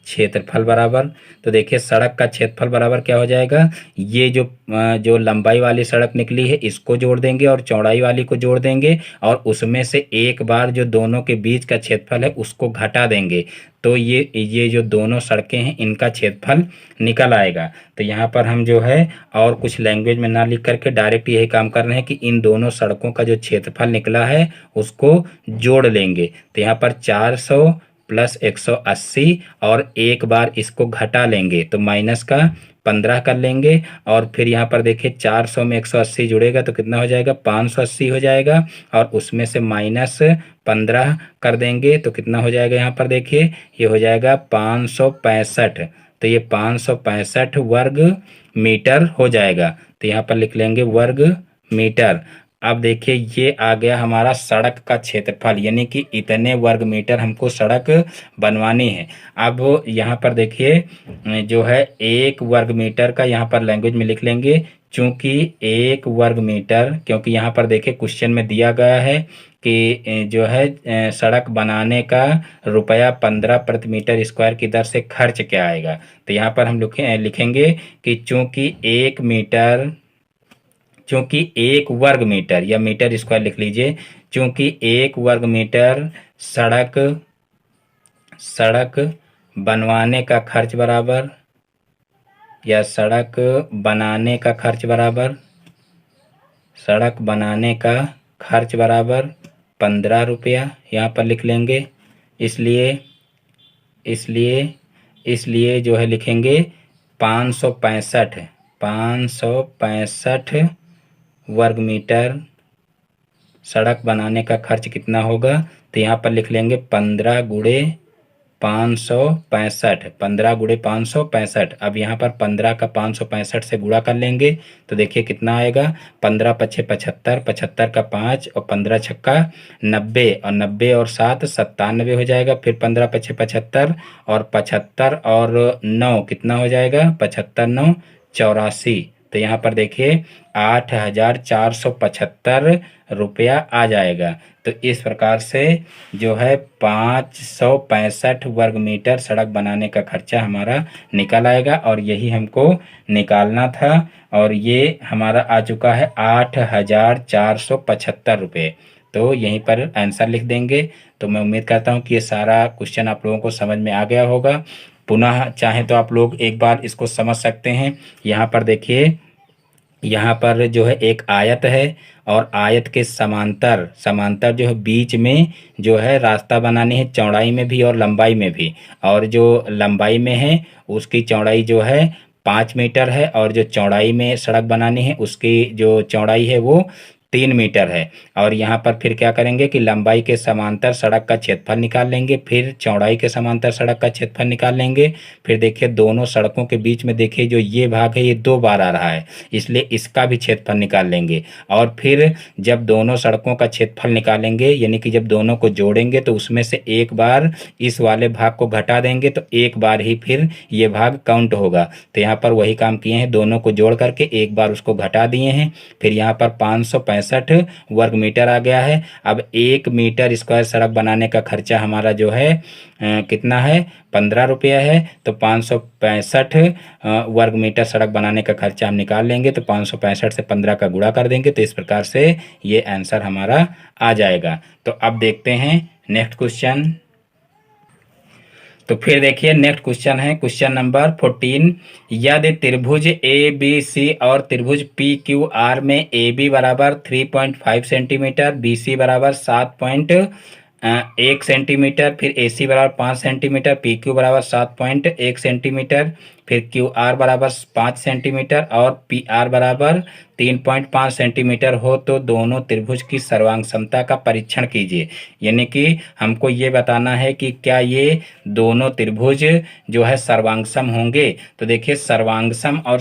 क्षेत्रफल बराबर, तो देखिए सड़क का क्षेत्रफल बराबर क्या हो जाएगा, ये जो लंबाई वाली सड़क निकली है इसको जोड़ देंगे और चौड़ाई वाली को जोड़ देंगे और उसमें से एक बार जो दोनों के बीच का क्षेत्रफल है उसको घटा देंगे, तो ये जो दोनों सड़कें हैं इनका क्षेत्रफल निकल आएगा। तो यहाँ पर हम जो है और कुछ लैंग्वेज में ना लिख करके डायरेक्ट यही काम कर रहे हैं कि इन दोनों सड़कों का जो क्षेत्रफल निकला है उसको जोड़ लेंगे। तो यहाँ पर 400 प्लस 180 और एक बार इसको घटा लेंगे तो माइनस का 15 कर लेंगे और फिर यहाँ पर देखिए 400 में 180 जुड़ेगा तो कितना हो जाएगा, 580 हो जाएगा और उसमें से माइनस 15 कर देंगे तो कितना हो जाएगा, यहाँ पर देखिए ये हो जाएगा 565। तो ये 565 वर्ग मीटर हो जाएगा। तो यहाँ पर लिख लेंगे वर्ग मीटर। अब देखिए ये आ गया हमारा सड़क का क्षेत्रफल, यानी कि इतने वर्ग मीटर हमको सड़क बनवानी है। अब यहाँ पर देखिए जो है 1 वर्ग मीटर का यहाँ पर लैंग्वेज में लिख लेंगे, चूंकि 1 वर्ग मीटर, क्योंकि यहाँ पर देखिए क्वेश्चन में दिया गया है कि जो है सड़क बनाने का रुपया 15 प्रति मीटर स्क्वायर की दर से खर्च क्या आएगा। तो यहाँ पर हम लिखेंगे कि चूंकि 1 वर्ग मीटर या मीटर स्क्वायर लिख लीजिए, चूंकि 1 वर्ग मीटर सड़क बनवाने का खर्च बराबर या सड़क बनाने का खर्च बराबर 15 रुपया यहाँ पर लिख लेंगे। इसलिए जो है लिखेंगे 565 वर्ग मीटर सड़क बनाने का खर्च कितना होगा। तो यहाँ पर लिख लेंगे 15 गुणे 565। अब यहाँ पर 15 का 565 से गुणा कर लेंगे तो देखिए कितना आएगा, 15 पछे 75, 75 का 5 और 15 छक्का 90 और 90 और 7 97 हो जाएगा। फिर 15 पछे 75 और 75 और 9 कितना हो जाएगा, 75 9 84। तो यहाँ पर देखिए 8,475 रुपया आ जाएगा। तो इस प्रकार से जो है 565 वर्ग मीटर सड़क बनाने का खर्चा हमारा निकल आएगा और यही हमको निकालना था और ये हमारा आ चुका है 8,475 रुपये। तो यहीं पर आंसर लिख देंगे। तो मैं उम्मीद करता हूँ कि ये सारा क्वेश्चन आप लोगों को समझ में आ गया होगा। पुनः चाहें तो आप लोग एक बार इसको समझ सकते हैं। यहाँ पर देखिए, यहाँ पर जो है एक आयत है और आयत के समांतर जो है बीच में जो है रास्ता बनानी है, चौड़ाई में भी और लंबाई में भी। और जो लंबाई में है उसकी चौड़ाई जो है 5 मीटर है और जो चौड़ाई में सड़क बनानी है उसकी जो चौड़ाई है वो 3 मीटर है। और यहाँ पर फिर क्या करेंगे कि लंबाई के समांतर सड़क का क्षेत्रफल निकाल लेंगे, फिर चौड़ाई के समांतर सड़क का क्षेत्रफल निकाल लेंगे। फिर देखिए दोनों सड़कों के बीच में देखिए जो ये भाग है ये 2 बार आ रहा है, इसलिए इसका भी क्षेत्रफल निकाल लेंगे। और फिर जब दोनों सड़कों का क्षेत्रफल निकालेंगे, यानी कि जब दोनों को जोड़ेंगे तो उसमें से एक बार इस वाले भाग को घटा देंगे तो एक बार ही फिर ये भाग काउंट होगा। तो यहाँ पर वही काम किए हैं, दोनों को जोड़ करके एक बार उसको घटा दिए हैं। फिर यहाँ पर 565 वर्ग मीटर आ गया है। अब 1 मीटर स्क्वायर सड़क बनाने का खर्चा हमारा जो है कितना है, 15 रुपया है। तो 565 वर्ग मीटर सड़क बनाने का खर्चा हम निकाल लेंगे तो 565 से 15 का गुणा कर देंगे तो इस प्रकार से ये आंसर हमारा आ जाएगा। तो अब देखते हैं नेक्स्ट क्वेश्चन। तो फिर देखिए नेक्स्ट क्वेश्चन है क्वेश्चन नंबर 14। यदि त्रिभुज ए बी सी और त्रिभुज पी क्यू आर में ए बी बराबर 3.5 सेंटीमीटर, बी सी बराबर 7.1 सेंटीमीटर, फिर ए सी बराबर 5 सेंटीमीटर, पी क्यू बराबर 7.1 सेंटीमीटर, फिर क्यू आर बराबर 5 सेंटीमीटर और पी आर बराबर 3.5 सेंटीमीटर हो तो दोनों त्रिभुज की सर्वांग समता का परीक्षण कीजिए। यानी कि हमको ये बताना है कि क्या ये दोनों त्रिभुज जो है सर्वांगसम होंगे। तो देखिए सर्वांगसम और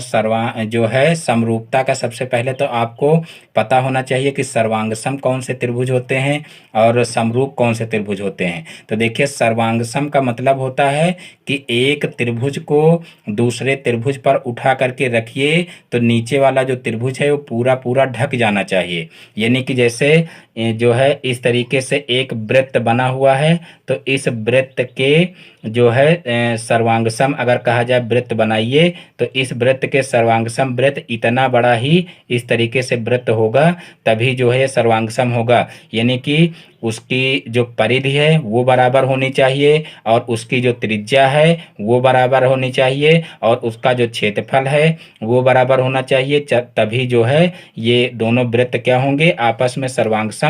जो है समरूपता का सबसे पहले तो आपको पता होना चाहिए कि सर्वांगसम कौन से त्रिभुज होते हैं और समरूप कौन से त्रिभुज होते हैं। तो देखिए सर्वांगसम का मतलब होता है कि एक त्रिभुज को दूसरे त्रिभुज पर उठा करके रखिए तो नीचे वाला जो त्रिभुज है वो पूरा पूरा ढक जाना चाहिए। यानी कि जैसे जो है इस तरीके से एक वृत्त बना हुआ है, तो इस वृत्त के जो है सर्वांगसम अगर कहा जाए वृत्त बनाइए, तो इस वृत्त के सर्वांगसम वृत्त इतना बड़ा ही इस तरीके से वृत्त होगा, तभी जो है सर्वांगसम होगा। यानी कि उसकी जो परिधि है वो बराबर होनी चाहिए, और उसकी जो त्रिज्या है वो बराबर होनी चाहिए, और उसका जो क्षेत्रफल है वो बराबर होना चाहिए। तभी जो है ये दोनों वृत्त क्या होंगे, आपस में सर्वांगसम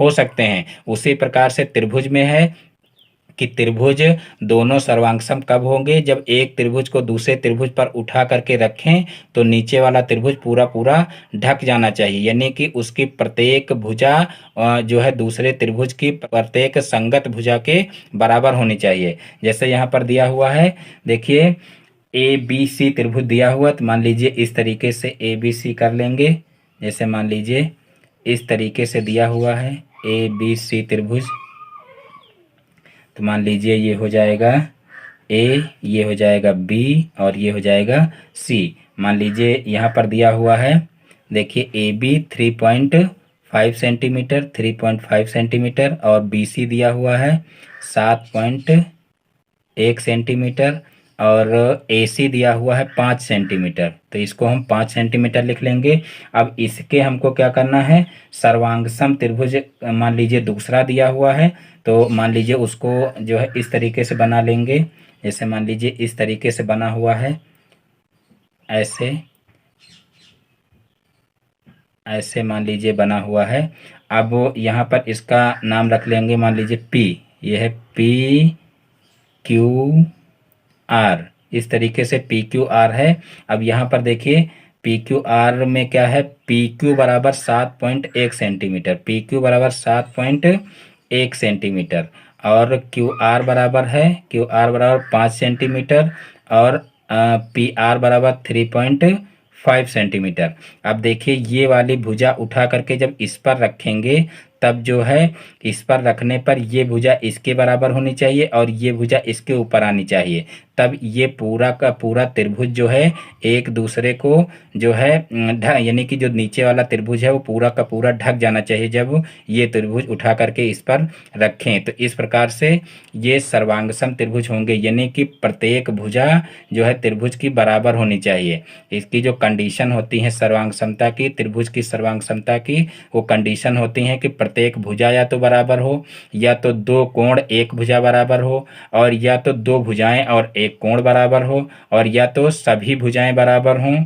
हो सकते हैं। उसी प्रकार से त्रिभुज में है कि त्रिभुज दोनों सर्वांगसम कब होंगे, जब एक त्रिभुज को दूसरे त्रिभुज पर उठा करके रखें तो नीचे वाला त्रिभुज पूरा पूरा ढक जाना चाहिए। यानी कि उसकी प्रत्येक भुजा जो है दूसरे त्रिभुज की प्रत्येक संगत भुजा के बराबर होनी चाहिए। जैसे यहाँ पर दिया हुआ है, देखिए ए बी सी त्रिभुज दिया हुआ, तो मान लीजिए इस तरीके से ए बी सी कर लेंगे। जैसे मान लीजिए इस तरीके से दिया हुआ है ए बी सी त्रिभुज, तो मान लीजिए ये हो जाएगा ए, ये हो जाएगा बी, और ये हो जाएगा सी। मान लीजिए यहाँ पर दिया हुआ है, देखिए ए बी 3.5 सेंटीमीटर, 3.5 सेंटीमीटर, और बी सी दिया हुआ है 7.1 सेंटीमीटर, और ए सी दिया हुआ है 5 सेंटीमीटर। तो इसको हम 5 सेंटीमीटर लिख लेंगे। अब इसके हमको क्या करना है, सर्वांगसम त्रिभुज मान लीजिए दूसरा दिया हुआ है, तो मान लीजिए उसको जो है इस तरीके से बना लेंगे। जैसे मान लीजिए इस तरीके से बना हुआ है, ऐसे ऐसे मान लीजिए बना हुआ है। अब यहाँ पर इसका नाम रख लेंगे, मान लीजिए पी, ये है पी क्यू आर, इस तरीके से पी क्यू आर है। अब यहाँ पर देखिए पी क्यू आर में क्या है, पी क्यू बराबर 7.1 सेंटीमीटर, पी क्यू बराबर 7.1 सेंटीमीटर, और क्यू आर बराबर है, क्यू आर बराबर 5 सेंटीमीटर, और पी आर बराबर 3.5 सेंटीमीटर। अब देखिए ये वाली भुजा उठा करके जब इस पर रखेंगे, तब जो है इस पर रखने पर ये भुजा इसके बराबर होनी चाहिए और ये भुजा इसके ऊपर आनी चाहिए। तब ये पूरा का पूरा त्रिभुज जो है एक दूसरे को जो है यानी कि जो नीचे वाला त्रिभुज है वो पूरा का पूरा ढक जाना चाहिए जब ये त्रिभुज उठा करके इस पर रखें। तो इस प्रकार से ये सर्वांगसम त्रिभुज होंगे, यानी कि प्रत्येक भुजा जो है त्रिभुज की बराबर होनी चाहिए। इसकी जो कंडीशन होती है सर्वांग समता की, त्रिभुज की सर्वांग समता की, वो कंडीशन होती है कि प्रत्येक भुजा या तो बराबर हो, या तो दो कोण एक भुजा बराबर हो, और या तो दो भुजाएं और एक कोण बराबर हो, और या तो सभी भुजाएं बराबर हों।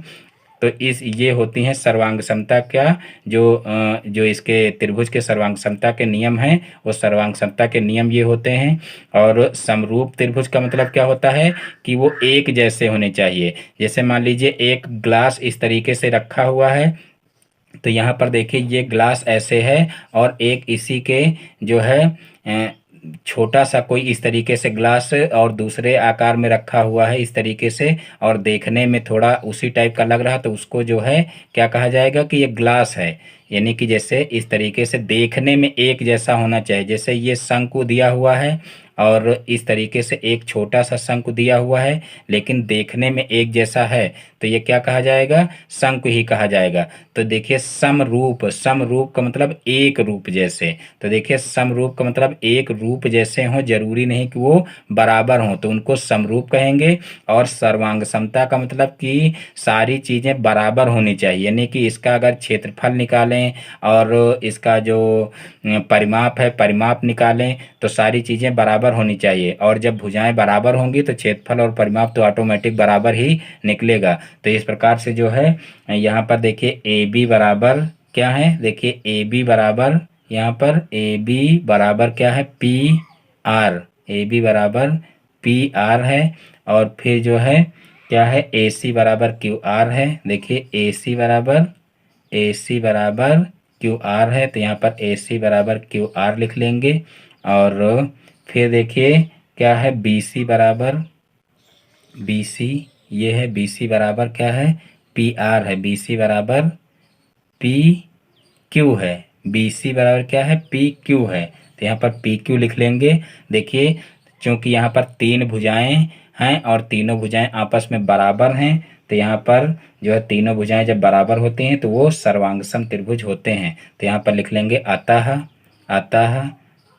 तो इस ये होती हैं सर्वांग समता क्या, जो इसके त्रिभुज के सर्वांग समता के नियम हैं, वो सर्वांग समता के नियम ये होते हैं। और समरूप त्रिभुज का मतलब क्या होता है कि वो एक जैसे होने चाहिए। जैसे मान लीजिए एक ग्लास इस तरीके से रखा हुआ है, तो यहाँ पर देखिए ये ग्लास ऐसे है, और एक इसी के जो है छोटा सा कोई इस तरीके से ग्लास और दूसरे आकार में रखा हुआ है इस तरीके से, और देखने में थोड़ा उसी टाइप का लग रहा, तो उसको जो है क्या कहा जाएगा कि ये ग्लास है। यानी कि जैसे इस तरीके से देखने में एक जैसा होना चाहिए। जैसे ये शंकु दिया हुआ है और इस तरीके से एक छोटा सा शंकु दिया हुआ है, लेकिन देखने में एक जैसा है, तो ये क्या कहा जाएगा, शंकु ही कहा जाएगा। तो देखिए समरूप, समरूप का मतलब एक रूप जैसे। तो देखिए समरूप का मतलब एक रूप जैसे हो, जरूरी नहीं कि वो बराबर हो, तो उनको समरूप कहेंगे। और सर्वांग समता का मतलब कि सारी चीजें बराबर होनी चाहिए। यानी कि इसका अगर क्षेत्रफल निकालें और इसका जो परिमाप है परिमाप निकालें, तो सारी चीजें बराबर होनी चाहिए। और जब भुजाएं बराबर होंगी तो क्षेत्रफल और परिमाप तो ऑटोमेटिक बराबर ही निकलेगा। तो इस प्रकार से जो है यहाँ पर देखिए ए बी बराबर क्या है, देखिए ए बी बराबर, यहाँ पर ए बी बराबर क्या है, पी आर, ए बी बराबर पी आर है। और फिर जो है क्या है, ए सी बराबर क्यू आर है। देखिए ए सी बराबर क्यू आर है, तो यहाँ पर ए सी बराबर क्यू आर लिख लेंगे। और फिर देखिए क्या है, बी सी बराबर, बी सी, ये है बी सी बराबर क्या है, पी आर है, बी सी बराबर पी क्यू है, बी सी बराबर क्या है, पी क्यू है, तो यहाँ पर पी क्यू लिख लेंगे। देखिए चूंकि यहाँ पर तीन भुजाएं हैं और तीनों भुजाएं आपस में बराबर हैं, तो यहाँ पर जो है तीनों भुजाएं जब बराबर होती हैं तो वो सर्वांगसम त्रिभुज होते हैं। तो यहाँ पर लिख लेंगे अतः अतः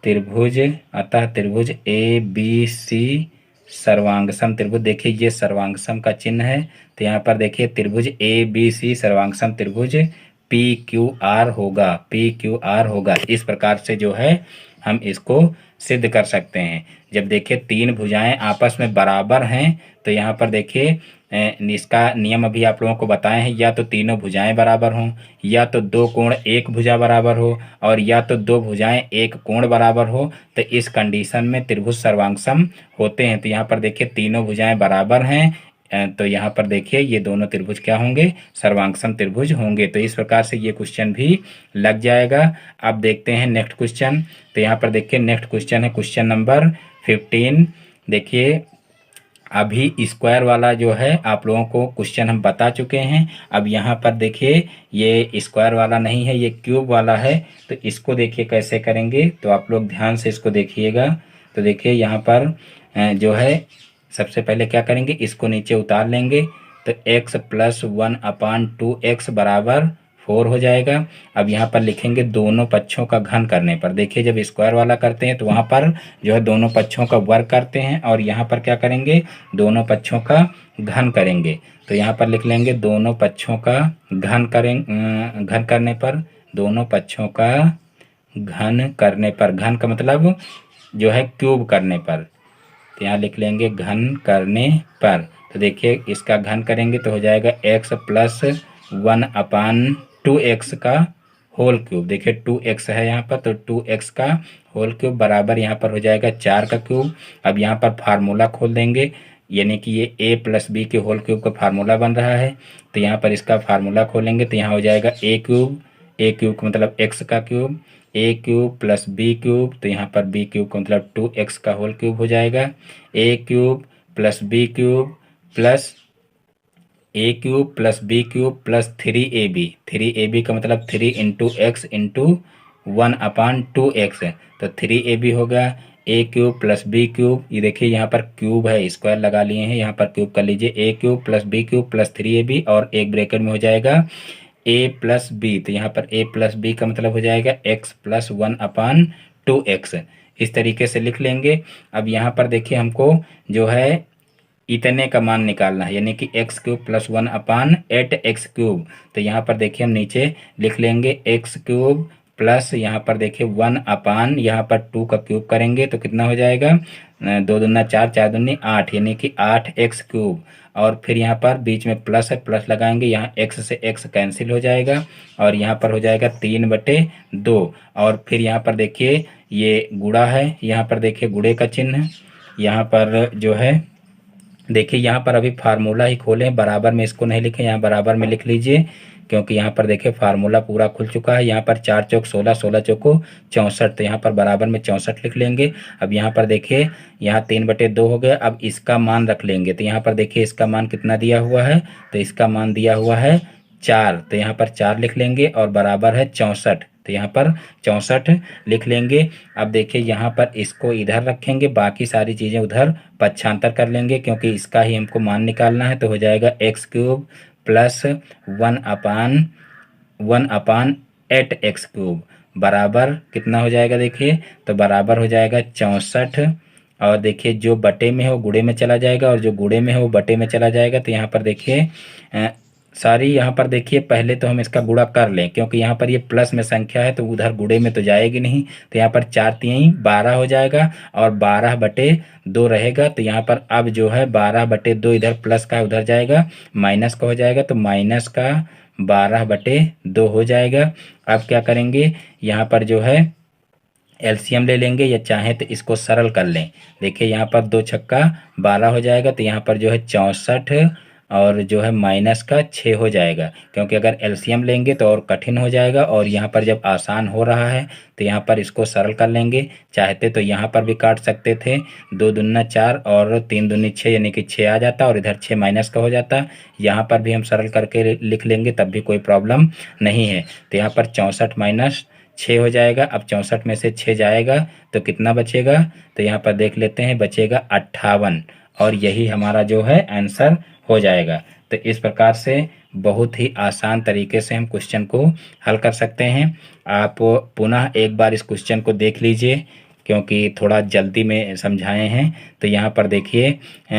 त्रिभुज अतः त्रिभुज ए बी सी सर्वांगसम त्रिभुज। देखिए ये सर्वांगसम का चिन्ह है, तो यहाँ पर देखिए त्रिभुज ए बी सी सर्वांगसम त्रिभुज पी क्यू आर होगा, पी क्यू आर होगा। इस प्रकार से जो है हम इसको सिद्ध कर सकते हैं। जब देखिए तीन भुजाएं आपस में बराबर हैं तो यहाँ पर देखिए इसका नियम अभी आप लोगों को बताए हैं, या तो तीनों भुजाएं बराबर हों, या तो दो कोण एक भुजा बराबर हो, और या तो दो भुजाएं एक कोण बराबर हो, तो इस कंडीशन में त्रिभुज सर्वांगसम होते हैं। तो यहाँ पर देखिए तीनों भुजाएं बराबर हैं, तो यहाँ पर देखिए ये दोनों त्रिभुज क्या होंगे, सर्वांगसम त्रिभुज होंगे। तो इस प्रकार से ये क्वेश्चन भी लग जाएगा। अब देखते हैं नेक्स्ट क्वेश्चन। तो यहाँ पर देखिए नेक्स्ट क्वेश्चन है क्वेश्चन नंबर 15। देखिए अभी स्क्वायर वाला जो है आप लोगों को क्वेश्चन हम बता चुके हैं। अब यहाँ पर देखिए ये स्क्वायर वाला नहीं है, ये क्यूब वाला है। तो इसको देखिए कैसे करेंगे, तो आप लोग ध्यान से इसको देखिएगा। तो देखिए यहाँ पर जो है सबसे पहले क्या करेंगे, इसको नीचे उतार लेंगे, तो x + 1/2x बराबर 4 हो जाएगा। अब यहाँ पर लिखेंगे दोनों पक्षों का घन करने पर। देखिए जब स्क्वायर वाला करते हैं तो वहाँ पर जो है दोनों पक्षों का वर्ग करते हैं, और यहाँ पर क्या करेंगे, दोनों पक्षों का घन करेंगे। तो यहाँ पर लिख लेंगे दोनों पक्षों का घन घन करने पर, दोनों पक्षों का घन करने पर, घन का मतलब जो है क्यूब करने पर। तो यहाँ लिख लेंगे घन करने पर। तो देखिए इसका घन करेंगे तो हो जाएगा x + 1/2x का होल क्यूब। देखिए 2x है यहाँ पर, तो 2x का होल क्यूब बराबर यहाँ पर हो जाएगा 4 का क्यूब। अब यहाँ पर फार्मूला खोल देंगे, यानी कि ये a + b के होल क्यूब का फार्मूला बन रहा है। तो यहाँ पर इसका फार्मूला खोलेंगे तो यहाँ हो जाएगा a क्यूब का मतलब x का cube, a cube + b cube, तो यहाँ पर b क्यूब का मतलब 2x का होल क्यूब हो जाएगा। a cube + b cube plus a cube + b cube + 3ab, 3ab का मतलब 3 × x × 1/2x, तो 3ab होगा। a क्यूब + b क्यूब, ये देखिए यहाँ पर क्यूब है, स्क्वायर लगा लिए हैं, यहाँ पर क्यूब कर लीजिए, a cube + b cube + 3ab, और एक ब्रैकेट में हो जाएगा a + b। तो यहाँ पर a + b का मतलब हो जाएगा x + 1/2x। इस तरीके से लिख लेंगे। अब यहाँ पर देखिए हमको जो है इतने का मान निकालना है, यानी कि x क्यूब + 1/8x³। तो यहाँ पर देखिए हम नीचे लिख लेंगे x क्यूब प्लस यहाँ पर देखिए 1/, यहाँ पर 2 का क्यूब करेंगे तो कितना हो जाएगा, 2 दूना 4, 4 दूनी 8, यानी कि 8x³। और फिर यहाँ पर बीच में प्लस है, प्लस लगाएंगे, यहाँ x से x कैंसिल हो जाएगा, और यहाँ पर हो जाएगा 3/2। और फिर यहाँ पर देखिए ये गुणा है, यहाँ पर देखिए गुणे का चिन्ह, यहाँ पर जो है देखिए यहाँ पर अभी फार्मूला ही खोलें, बराबर में इसको नहीं लिखें, यहाँ बराबर में लिख लीजिए, क्योंकि यहाँ पर देखिए फार्मूला पूरा खुल चुका है। यहाँ पर 4 चौक 16, 16 चौको 64, तो यहाँ पर बराबर में 64 लिख लेंगे। अब यहाँ पर देखिए यहाँ 3/2 हो गया। अब इसका मान रख लेंगे, तो यहाँ पर देखिए इसका मान कितना दिया हुआ है, तो इसका मान दिया हुआ है 4, तो यहाँ पर 4 लिख लेंगे, और बराबर है 64, तो यहाँ पर 64 लिख लेंगे। अब देखिए यहाँ पर इसको इधर रखेंगे, बाकी सारी चीज़ें उधर पक्षांतर कर लेंगे, क्योंकि इसका ही हमको मान निकालना है। तो हो जाएगा x³ + 1/8x³ बराबर कितना हो जाएगा, देखिए तो बराबर हो जाएगा 64। और देखिए जो बटे में है वो गुणे में चला जाएगा, और जो गुणे में है वो बटे में चला जाएगा। तो यहाँ पर देखिए सारी यहाँ पर देखिए पहले तो हम इसका गुणा कर लें, क्योंकि यहाँ पर ये प्लस में संख्या है तो उधर गुणे में तो जाएगी नहीं। तो यहाँ पर 4 3 12 हो जाएगा, और 12/2 रहेगा। तो यहाँ पर अब जो है 12/2 इधर प्लस का उधर जाएगा, माइनस का हो जाएगा, तो माइनस का 12/2 हो जाएगा। अब क्या करेंगे, यहाँ पर जो है एलसीएम ले लेंगे, या चाहे तो इसको सरल कर लें। देखिए यहाँ पर 2 छक्का 12 हो जाएगा, तो यहाँ पर जो है 64 और जो है माइनस का 6 हो जाएगा, क्योंकि अगर एलसीएम लेंगे तो और कठिन हो जाएगा, और यहाँ पर जब आसान हो रहा है तो यहाँ पर इसको सरल कर लेंगे। चाहते तो यहाँ पर भी काट सकते थे, 2 दूना 4 और 3 दूनी 6, यानी कि 6 आ जाता, और इधर 6 माइनस का हो जाता। यहाँ पर भी हम सरल करके लिख लेंगे, तब भी कोई प्रॉब्लम नहीं है। तो यहाँ पर 64 - 6 हो जाएगा। अब 64 में से 6 जाएगा तो कितना बचेगा, तो यहाँ पर देख लेते हैं, बचेगा 58, और यही हमारा जो है आंसर हो जाएगा। तो इस प्रकार से बहुत ही आसान तरीके से हम क्वेश्चन को हल कर सकते हैं। आप पुनः एक बार इस क्वेश्चन को देख लीजिए, क्योंकि थोड़ा जल्दी में समझाए हैं। तो यहाँ पर देखिए,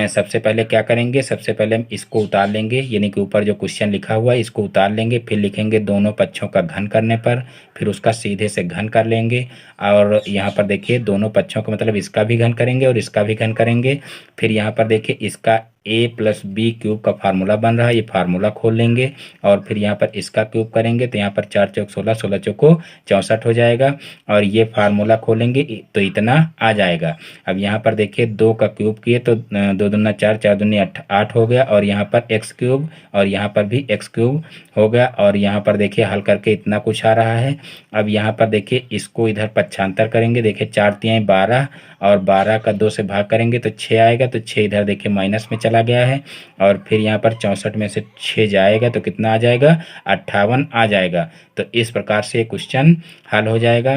सबसे पहले क्या करेंगे, सबसे पहले हम इसको उतार लेंगे, यानी कि ऊपर जो क्वेश्चन लिखा हुआ है इसको उतार लेंगे, फिर लिखेंगे दोनों पक्षों का घन करने पर, फिर उसका सीधे से घन कर लेंगे। और यहाँ पर देखिए दोनों पक्षों का मतलब इसका भी घन करेंगे और इसका भी घन करेंगे। फिर यहाँ पर देखिए इसका a प्लस बी क्यूब का फार्मूला बन रहा है, ये फार्मूला खोल लेंगे, और फिर यहाँ पर इसका क्यूब करेंगे तो यहाँ पर 4 चौक 16, 16 चौको 64 हो जाएगा, और ये फार्मूला खोलेंगे तो इतना आ जाएगा। अब यहाँ पर देखिए 2 का क्यूब किए तो 2 दूना 4, 4 दूनी 8 हो गया, और यहाँ पर एक्स क्यूब और यहाँ पर भी एक्स क्यूब हो गया, और यहाँ पर देखिए हल करके इतना कुछ आ रहा है। अब यहाँ पर देखिए इसको इधर पक्षांतर करेंगे, देखिए 4 तिहाई 12, और 12 का 2 से भाग करेंगे तो 6 आएगा, तो 6 इधर देखिए माइनस में चला गया है, और फिर यहाँ पर 64 में से 6 जाएगा तो कितना आ जाएगा, 58 आ जाएगा। तो इस प्रकार से क्वेश्चन हल हो जाएगा।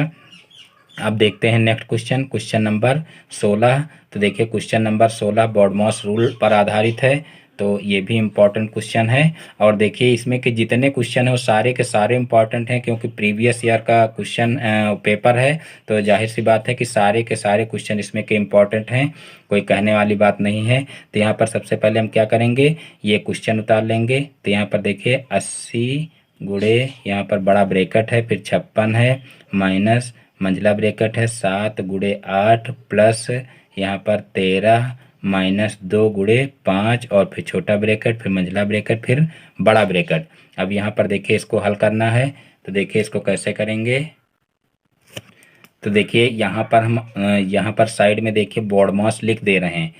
अब देखते हैं नेक्स्ट क्वेश्चन, क्वेश्चन नंबर 16। तो देखिए क्वेश्चन नंबर 16 बॉडमॉस रूल पर आधारित है, तो ये भी इम्पॉर्टेंट क्वेश्चन है। और देखिए इसमें के जितने क्वेश्चन है वो सारे के सारे इम्पॉर्टेंट हैं, क्योंकि प्रीवियस ईयर का क्वेश्चन पेपर है, तो जाहिर सी बात है कि सारे के सारे क्वेश्चन इसमें के इम्पॉर्टेंट हैं, कोई कहने वाली बात नहीं है। तो यहाँ पर सबसे पहले हम क्या करेंगे, ये क्वेश्चन उतार लेंगे। तो यहाँ पर देखिए 80 गुणे यहाँ पर बड़ा ब्रैकेट है, फिर 56 है, माइनस मंझला ब्रैकेट है 7 गुणे 8 प्लस यहाँ पर 13 माइनस 2 गुणे 5, और फिर छोटा ब्रैकेट, फिर मंझला ब्रैकेट, फिर बड़ा ब्रैकेट। अब यहाँ पर देखिए इसको हल करना है, तो देखिए इसको कैसे करेंगे। तो देखिए यहाँ पर हम यहाँ पर साइड में देखिए बॉडमॉस लिख दे रहे हैं,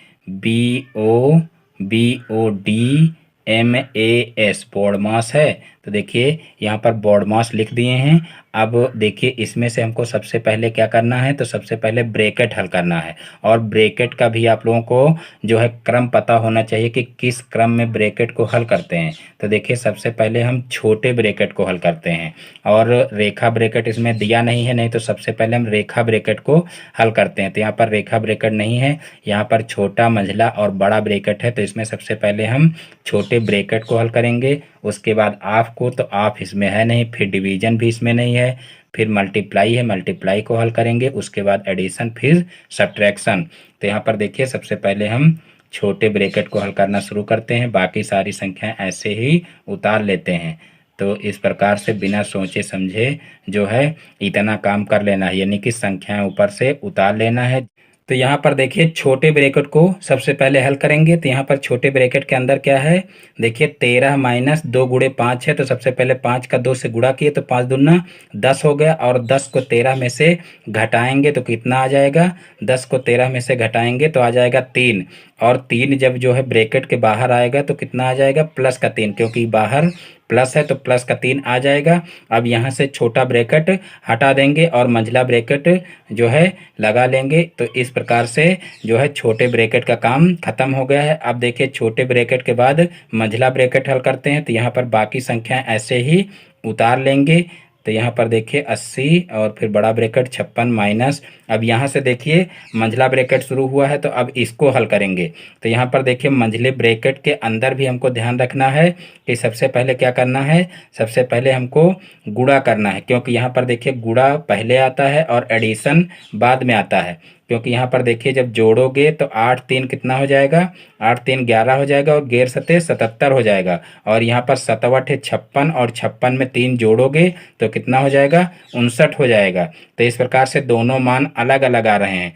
BODMAS बॉडमास है। तो देखिए यहाँ पर बॉडमास लिख दिए हैं। अब देखिए इसमें से हमको सबसे पहले क्या करना है, तो सबसे पहले ब्रैकेट हल करना है, और ब्रैकेट का भी आप लोगों को जो है क्रम पता होना चाहिए कि किस क्रम में ब्रैकेट को हल करते हैं। तो देखिए सबसे पहले हम छोटे ब्रैकेट को हल करते हैं, और रेखा ब्रैकेट इसमें दिया नहीं है, नहीं तो सबसे पहले हम रेखा ब्रैकेट को हल करते हैं। तो यहाँ पर रेखा ब्रैकेट नहीं है, यहाँ पर छोटा मंझला और बड़ा ब्रैकेट है, तो इसमें सबसे पहले हम छोटे ब्रैकेट को हल करेंगे। उसके बाद ऑफ को, तो ऑफ इसमें है नहीं, फिर डिवीजन भी इसमें नहीं है, फिर मल्टीप्लाई है, मल्टीप्लाई को हल करेंगे। उसके बाद एडिशन, फिर सब्ट्रैक्शन। तो यहाँ पर देखिए सबसे पहले हम छोटे ब्रैकेट को हल करना शुरू करते हैं, बाकी सारी संख्याएं ऐसे ही उतार लेते हैं। तो इस प्रकार से बिना सोचे समझे जो है इतना काम कर लेना है, यानी कि संख्याएं ऊपर से उतार लेना है। तो यहाँ पर देखिए छोटे ब्रैकेट को सबसे पहले हल करेंगे। तो यहाँ पर छोटे ब्रैकेट के अंदर क्या है, देखिए 13 माइनस 2 गुणे 5 है, तो सबसे पहले 5 का 2 से गुणा किए तो 5 दूना 10 हो गया, और 10 को 13 में से घटाएंगे तो कितना आ जाएगा, 10 को 13 में से घटाएंगे तो आ जाएगा 3, और 3 जब जो है ब्रैकेट के बाहर आएगा तो कितना आ जाएगा, प्लस का 3, क्योंकि बाहर प्लस है तो प्लस का 3 आ जाएगा। अब यहाँ से छोटा ब्रैकेट हटा देंगे और मंझला ब्रैकेट जो है लगा लेंगे। तो इस प्रकार से जो है छोटे ब्रैकेट का काम खत्म हो गया है। अब देखिए छोटे ब्रैकेट के बाद मंझला ब्रैकेट हल करते हैं। तो यहाँ पर बाकी संख्याएं ऐसे ही उतार लेंगे। तो यहाँ पर देखिए 80 और फिर बड़ा ब्रैकेट 56 माइनस, अब यहाँ से देखिए मंझला ब्रैकेट शुरू हुआ है तो अब इसको हल करेंगे। तो यहाँ पर देखिए मंझले ब्रैकेट के अंदर भी हमको ध्यान रखना है कि सबसे पहले क्या करना है, सबसे पहले हमको गुणा करना है, क्योंकि यहाँ पर देखिए गुणा पहले आता है और एडिशन बाद में आता है। क्योंकि यहाँ पर देखिए जब जोड़ोगे तो 8 3 कितना हो जाएगा, 8 3 11 हो जाएगा, और 11 सते 77 हो जाएगा, और यहाँ पर 57 है 56, और 56 में 3 जोड़ोगे तो कितना हो जाएगा, 59 हो जाएगा। तो इस प्रकार से दोनों मान अलग अलग आ रहे हैं।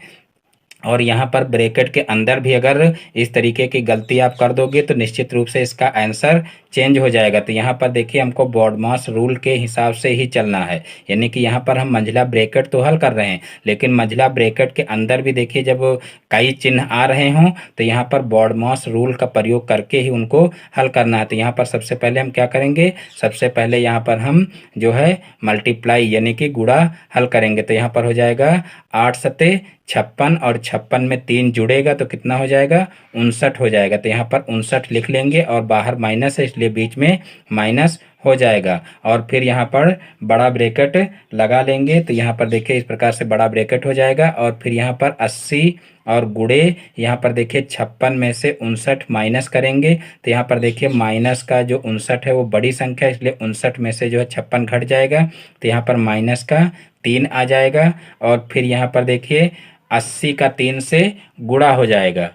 और यहाँ पर ब्रैकेट के अंदर भी अगर इस तरीके की गलती आप कर दोगे तो निश्चित रूप से इसका आंसर चेंज हो जाएगा। तो यहाँ पर देखिए हमको बॉडमास रूल के हिसाब से ही चलना है, यानी कि यहाँ पर हम मंझला ब्रैकेट तो हल कर रहे हैं, लेकिन मंझला ब्रैकेट के अंदर भी देखिए जब कई चिन्ह आ रहे हों तो यहाँ पर बॉडमास रूल का प्रयोग करके ही उनको हल करना है। तो यहाँ पर सबसे पहले हम क्या करेंगे, सबसे पहले यहाँ पर हम जो है मल्टीप्लाई यानी कि गुणा हल करेंगे। तो यहाँ पर हो जाएगा 8 सते 56, और 56 में 3 जुड़ेगा तो कितना हो जाएगा, 59 हो जाएगा। तो यहाँ पर 59 लिख लेंगे, और बाहर माइनस है इसलिए बीच में माइनस हो जाएगा। और फिर यहाँ पर बड़ा ब्रैकेट लगा लेंगे, तो यहाँ पर देखिए इस प्रकार से बड़ा ब्रैकेट हो जाएगा। और फिर यहाँ पर 80 और गुणे यहाँ पर देखिए 56 में से 59 माइनस करेंगे, तो यहाँ पर देखिए माइनस का जो 59 है वो बड़ी संख्या है, इसलिए 59 में से जो है 56 घट जाएगा, तो यहाँ पर माइनस का 3 आ जाएगा। और फिर यहाँ पर देखिए 80 का 3 से गुणा हो जाएगा,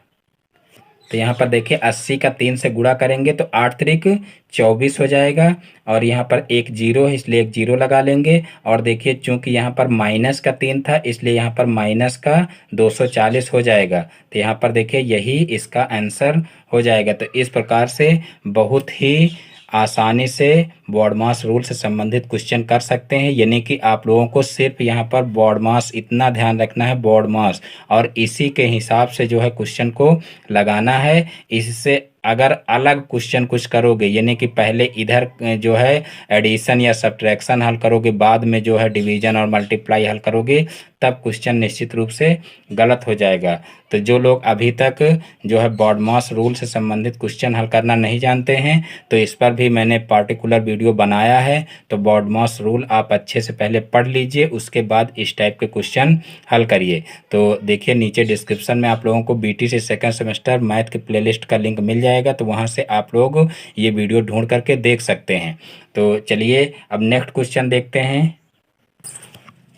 तो यहाँ पर देखिए 80 का 3 से गुणा करेंगे तो 8 त्रिक 24 हो जाएगा। और यहाँ पर एक जीरो है, इसलिए एक जीरो लगा लेंगे। और देखिए चूंकि यहाँ पर माइनस का 3 था, इसलिए यहाँ पर माइनस का 240 हो जाएगा, तो यहाँ पर देखिए यही इसका आंसर हो जाएगा। तो इस प्रकार से बहुत ही आसानी से बॉडमास रूल से संबंधित क्वेश्चन कर सकते हैं। यानी कि आप लोगों को सिर्फ यहाँ पर बॉडमास इतना ध्यान रखना है, बॉडमास, और इसी के हिसाब से जो है क्वेश्चन को लगाना है। इससे अगर अलग क्वेश्चन कुछ करोगे, यानी कि पहले इधर जो है एडिशन या सब्ट्रैक्शन हल करोगे, बाद में जो है डिवीजन और मल्टीप्लाई हल करोगे, तब क्वेश्चन निश्चित रूप से गलत हो जाएगा। तो जो लोग अभी तक जो है बॉडमास रूल से संबंधित क्वेश्चन हल करना नहीं जानते हैं, तो इस पर भी मैंने पार्टिकुलर वीडियो बनाया है। तो बॉडमास रूल आप अच्छे से पहले पढ़ लीजिए, उसके बाद इस टाइप के क्वेश्चन हल करिए। तो देखिए नीचे डिस्क्रिप्शन में आप लोगों को BTC सेकंड सेमेस्टर मैथ के प्लेलिस्ट का लिंक मिल जाएगा, तो वहाँ से आप लोग ये वीडियो ढूंढ करके देख सकते हैं। तो चलिए अब नेक्स्ट क्वेश्चन देखते हैं।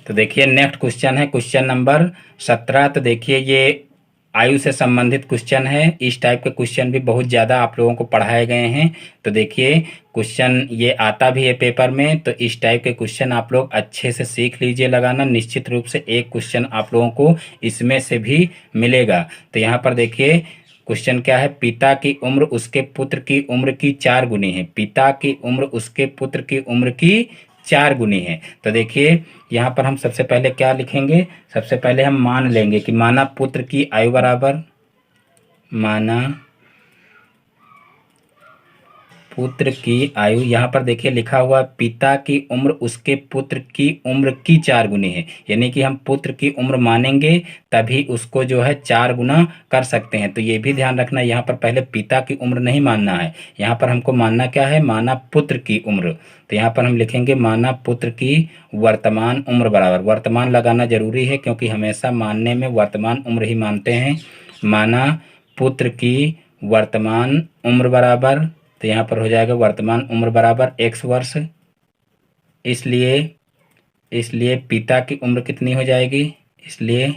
तो देखिए नेक्स्ट क्वेश्चन है क्वेश्चन नंबर 17। तो देखिए ये आयु से संबंधित क्वेश्चन है। इस टाइप के क्वेश्चन भी बहुत ज़्यादा आप लोगों को पढ़ाए गए हैं। तो देखिए क्वेश्चन ये आता भी है पेपर में, तो इस टाइप के क्वेश्चन आप लोग अच्छे से सीख लीजिए लगाना। निश्चित रूप से एक क्वेश्चन आप लोगों को इसमें से भी मिलेगा। तो यहाँ पर देखिए क्वेश्चन क्या है, पिता की उम्र उसके पुत्र की उम्र की 4 गुनी है। पिता की उम्र उसके पुत्र की उम्र की 4 गुनी है। तो देखिए यहाँ पर हम सबसे पहले क्या लिखेंगे, सबसे पहले हम मान लेंगे कि माना पुत्र की आयु बराबर, माना पुत्र की आयु, यहाँ पर देखिए लिखा हुआ पिता की उम्र उसके पुत्र की उम्र की 4 गुनी है। यानी कि हम पुत्र की उम्र मानेंगे तभी उसको जो है 4 गुना कर सकते हैं। तो ये भी ध्यान रखना, यहाँ पर पहले पिता की उम्र नहीं मानना है, यहाँ पर हमको मानना क्या है, माना पुत्र की उम्र। तो यहाँ पर हम लिखेंगे माना पुत्र की वर्तमान उम्र बराबर, वर्तमान लगाना जरूरी है क्योंकि हमेशा मानने में वर्तमान उम्र ही मानते हैं। माना पुत्र की वर्तमान उम्र बराबर, तो यहाँ पर हो जाएगा वर्तमान उम्र बराबर x वर्ष। इसलिए पिता की उम्र कितनी हो जाएगी, इसलिए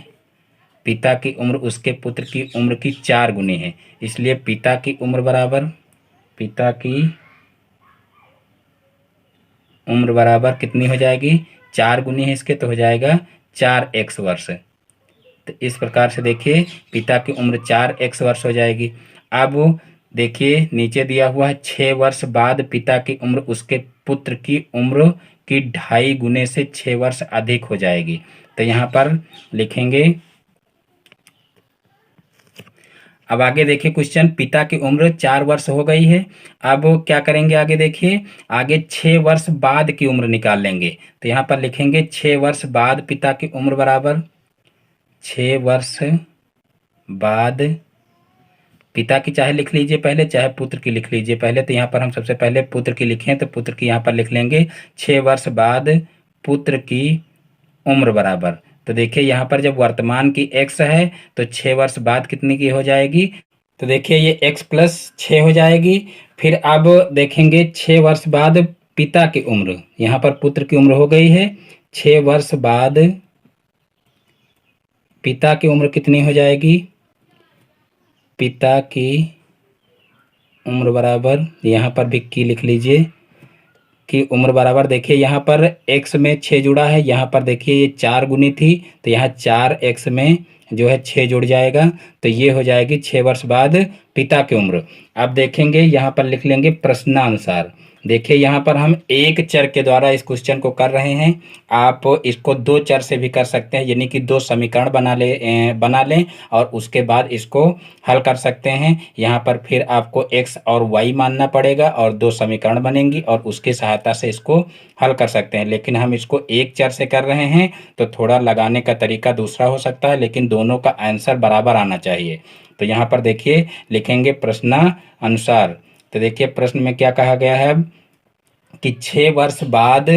पिता की उम्र उसके पुत्र की उम्र की 4 गुनी है। इसलिए पिता की उम्र बराबर, पिता की उम्र बराबर कितनी हो जाएगी, 4 गुनी है इसके, तो हो जाएगा 4x वर्ष। तो इस प्रकार से देखिए पिता की उम्र 4x वर्ष हो जाएगी। अब देखिए नीचे दिया हुआ है 6 वर्ष बाद पिता की उम्र उसके पुत्र की उम्र की 2.5 गुने से 6 वर्ष अधिक हो जाएगी। तो यहाँ पर लिखेंगे, अब आगे देखिए क्वेश्चन, पिता की उम्र 4 वर्ष हो गई है। अब क्या करेंगे आगे देखिए, आगे 6 वर्ष बाद की उम्र निकाल लेंगे। तो यहाँ पर लिखेंगे 6 वर्ष बाद पिता की उम्र बराबर, 6 वर्ष बाद पिता की चाहे लिख लीजिए पहले, चाहे पुत्र की लिख लीजिए पहले। तो यहाँ पर हम सबसे पहले पुत्र की लिखें, तो पुत्र की यहाँ पर लिख लेंगे 6 वर्ष बाद पुत्र की उम्र बराबर। तो देखिए यहाँ पर जब वर्तमान की x है तो 6 वर्ष बाद कितनी की हो जाएगी, तो देखिए ये x प्लस 6 हो जाएगी। फिर अब देखेंगे 6 वर्ष बाद पिता की उम्र, यहाँ पर पुत्र की उम्र हो गई है, 6 वर्ष बाद पिता की उम्र कितनी हो जाएगी, पिता की उम्र बराबर, यहाँ पर भी की लिख लीजिए कि उम्र बराबर, देखिए यहाँ पर x में 6 जुड़ा है, यहाँ पर देखिए ये 4 गुनी थी, तो यहाँ 4x में जो है 6 जुड़ जाएगा, तो ये हो जाएगी 6 वर्ष बाद पिता की उम्र। अब देखेंगे यहाँ पर लिख लेंगे प्रश्नानुसार। देखिए यहाँ पर हम एक चर के द्वारा इस क्वेश्चन को कर रहे हैं, आप इसको 2 चर से भी कर सकते हैं, यानी कि 2 समीकरण बना लें और उसके बाद इसको हल कर सकते हैं। यहाँ पर फिर आपको x और y मानना पड़ेगा और 2 समीकरण बनेंगी और उसकी सहायता से इसको हल कर सकते हैं। लेकिन हम इसको एक चर से कर रहे हैं तो थोड़ा लगाने का तरीका दूसरा हो सकता है, लेकिन दोनों का आंसर बराबर आना चाहिए। तो यहाँ पर देखिए लिखेंगे प्रश्नानुसार। तो देखिए प्रश्न में क्या कहा गया है, कि 6 वर्ष बाद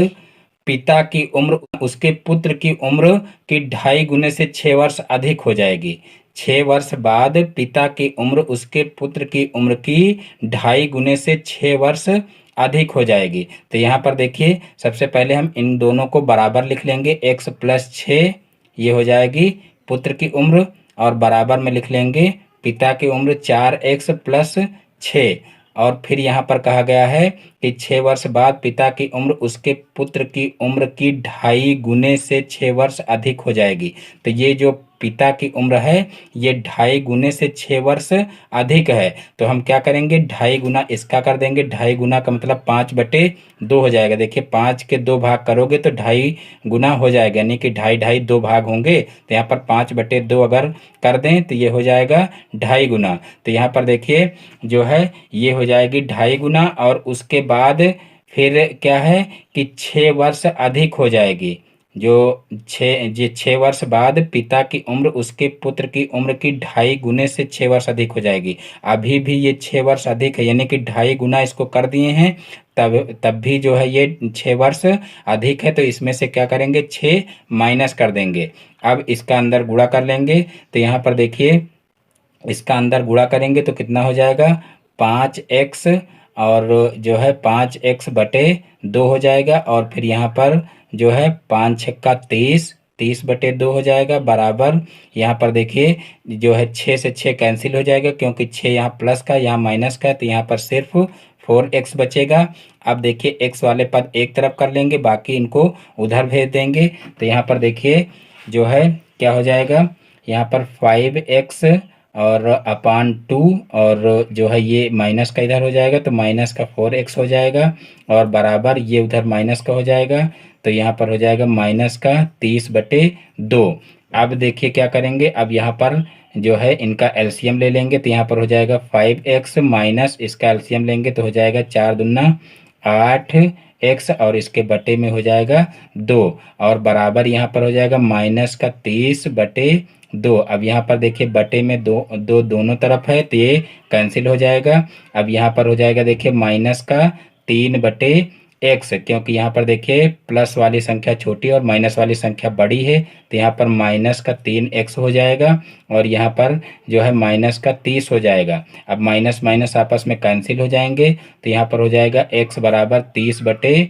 पिता की उम्र उसके पुत्र की उम्र की 2.5 गुने से 6 वर्ष अधिक हो जाएगी। 6 वर्ष बाद पिता की उम्र उसके पुत्र की उम्र की 2.5 गुने से 6 वर्ष अधिक हो जाएगी। तो यहाँ पर देखिए, सबसे पहले हम इन दोनों को बराबर लिख लेंगे। x+6 ये हो जाएगी पुत्र की उम्र, और बराबर में लिख लेंगे पिता की उम्र 4x+6। और फिर यहाँ पर कहा गया है कि 6 वर्ष बाद पिता की उम्र उसके पुत्र की उम्र की 2.5 गुने से 6 वर्ष अधिक हो जाएगी। तो ये जो पिता की उम्र है ये 2.5 गुने से 6 वर्ष अधिक है। तो हम क्या करेंगे, 2.5 गुना इसका कर देंगे। 2.5 गुना का मतलब 5/2 हो जाएगा। देखिए 5 के 2 भाग करोगे तो 2.5 गुना हो जाएगा, यानी कि 2.5 2 भाग होंगे। तो यहाँ पर 5/2 अगर कर दें तो ये हो जाएगा 2.5 गुना। तो यहाँ पर देखिए जो है ये हो जाएगी 2.5 गुना, और उसके बाद फिर क्या है कि 6 वर्ष अधिक हो जाएगी। जो 6 वर्ष बाद पिता की उम्र उसके पुत्र की उम्र की 2.5 गुने से 6 वर्ष अधिक हो जाएगी। अभी भी ये 6 वर्ष अधिक है, यानी कि 2.5 गुना इसको कर दिए हैं, तब भी जो है ये 6 वर्ष अधिक है। तो इसमें से क्या करेंगे, 6 माइनस कर देंगे। अब इसका अंदर गुणा कर लेंगे। तो यहाँ पर देखिए इसका अंदर गुणा करेंगे तो कितना हो जाएगा, 5x, और जो है 5x/2 हो जाएगा। और फिर यहाँ पर जो है 5×6 = 30, 30/2 हो जाएगा, बराबर यहाँ पर देखिए जो है 6 से 6 कैंसिल हो जाएगा, क्योंकि 6 यहाँ प्लस का यहाँ माइनस का, तो यहाँ पर सिर्फ 4x बचेगा। अब देखिए x वाले पद एक तरफ कर लेंगे, बाकी इनको उधर भेज देंगे। तो यहाँ पर देखिए जो है क्या हो जाएगा, यहाँ पर 5x और अपान 2, और जो है ये माइनस का इधर हो जाएगा तो माइनस का 4x हो जाएगा, और बराबर ये उधर माइनस का हो जाएगा। तो यहाँ पर हो जाएगा माइनस का 30/2। अब देखिए क्या करेंगे, अब यहाँ पर जो है इनका एलसीएम ले लेंगे। तो यहाँ पर हो जाएगा 5x माइनस इसका एलसीएम लेंगे तो हो जाएगा 4 दूना 8x, और इसके बटे में हो जाएगा 2, और बराबर यहाँ पर हो जाएगा माइनस का 30/2। अब यहाँ पर देखिए बटे में दो दो दोनों तरफ है तो ये कैंसिल हो जाएगा। अब यहाँ पर हो जाएगा देखिए माइनस का 3/x, क्योंकि यहाँ पर देखिए प्लस वाली संख्या छोटी और माइनस वाली संख्या बड़ी है, तो यहाँ पर माइनस का 3x हो जाएगा, और यहाँ पर जो है माइनस का 30 हो जाएगा। अब माइनस माइनस आपस में कैंसिल हो जाएंगे, तो यहाँ पर हो जाएगा x बराबर 30/3,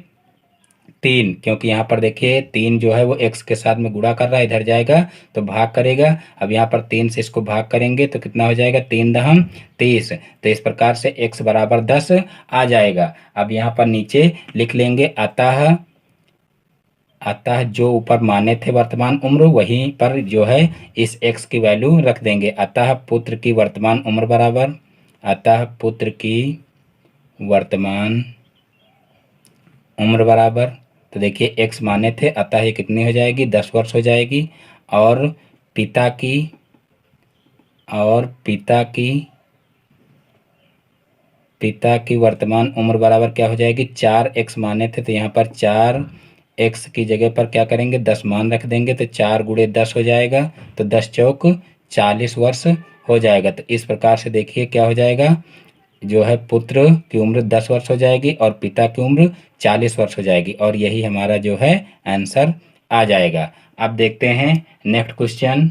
क्योंकि यहाँ पर देखिए 3 जो है वो x के साथ में गुणा कर रहा है, इधर जाएगा तो भाग करेगा। अब यहाँ पर 3 से इसको भाग करेंगे तो कितना हो जाएगा, 3×3 = 30। तो इस प्रकार से x बराबर 10 आ जाएगा। अब यहाँ पर नीचे लिख लेंगे अतः जो ऊपर माने थे वर्तमान उम्र, वहीं पर जो है इस x की वैल्यू रख देंगे। अतः पुत्र की वर्तमान उम्र बराबर, अतः पुत्र की वर्तमान उम्र बराबर, तो देखिए x माने थे, अतः ये कितनी हो जाएगी, 10 वर्ष हो जाएगी। और पिता की वर्तमान उम्र बराबर क्या हो जाएगी, 4x माने थे, तो यहाँ पर 4x की जगह पर क्या करेंगे, 10 मान रख देंगे, तो 4×10 हो जाएगा, तो 10×4 = 40 वर्ष हो जाएगा। तो इस प्रकार से देखिए क्या हो जाएगा, जो है पुत्र की उम्र 10 वर्ष हो जाएगी और पिता की उम्र 40 वर्ष हो जाएगी, और यही हमारा जो है आंसर आ जाएगा। अब देखते हैं नेक्स्ट क्वेश्चन।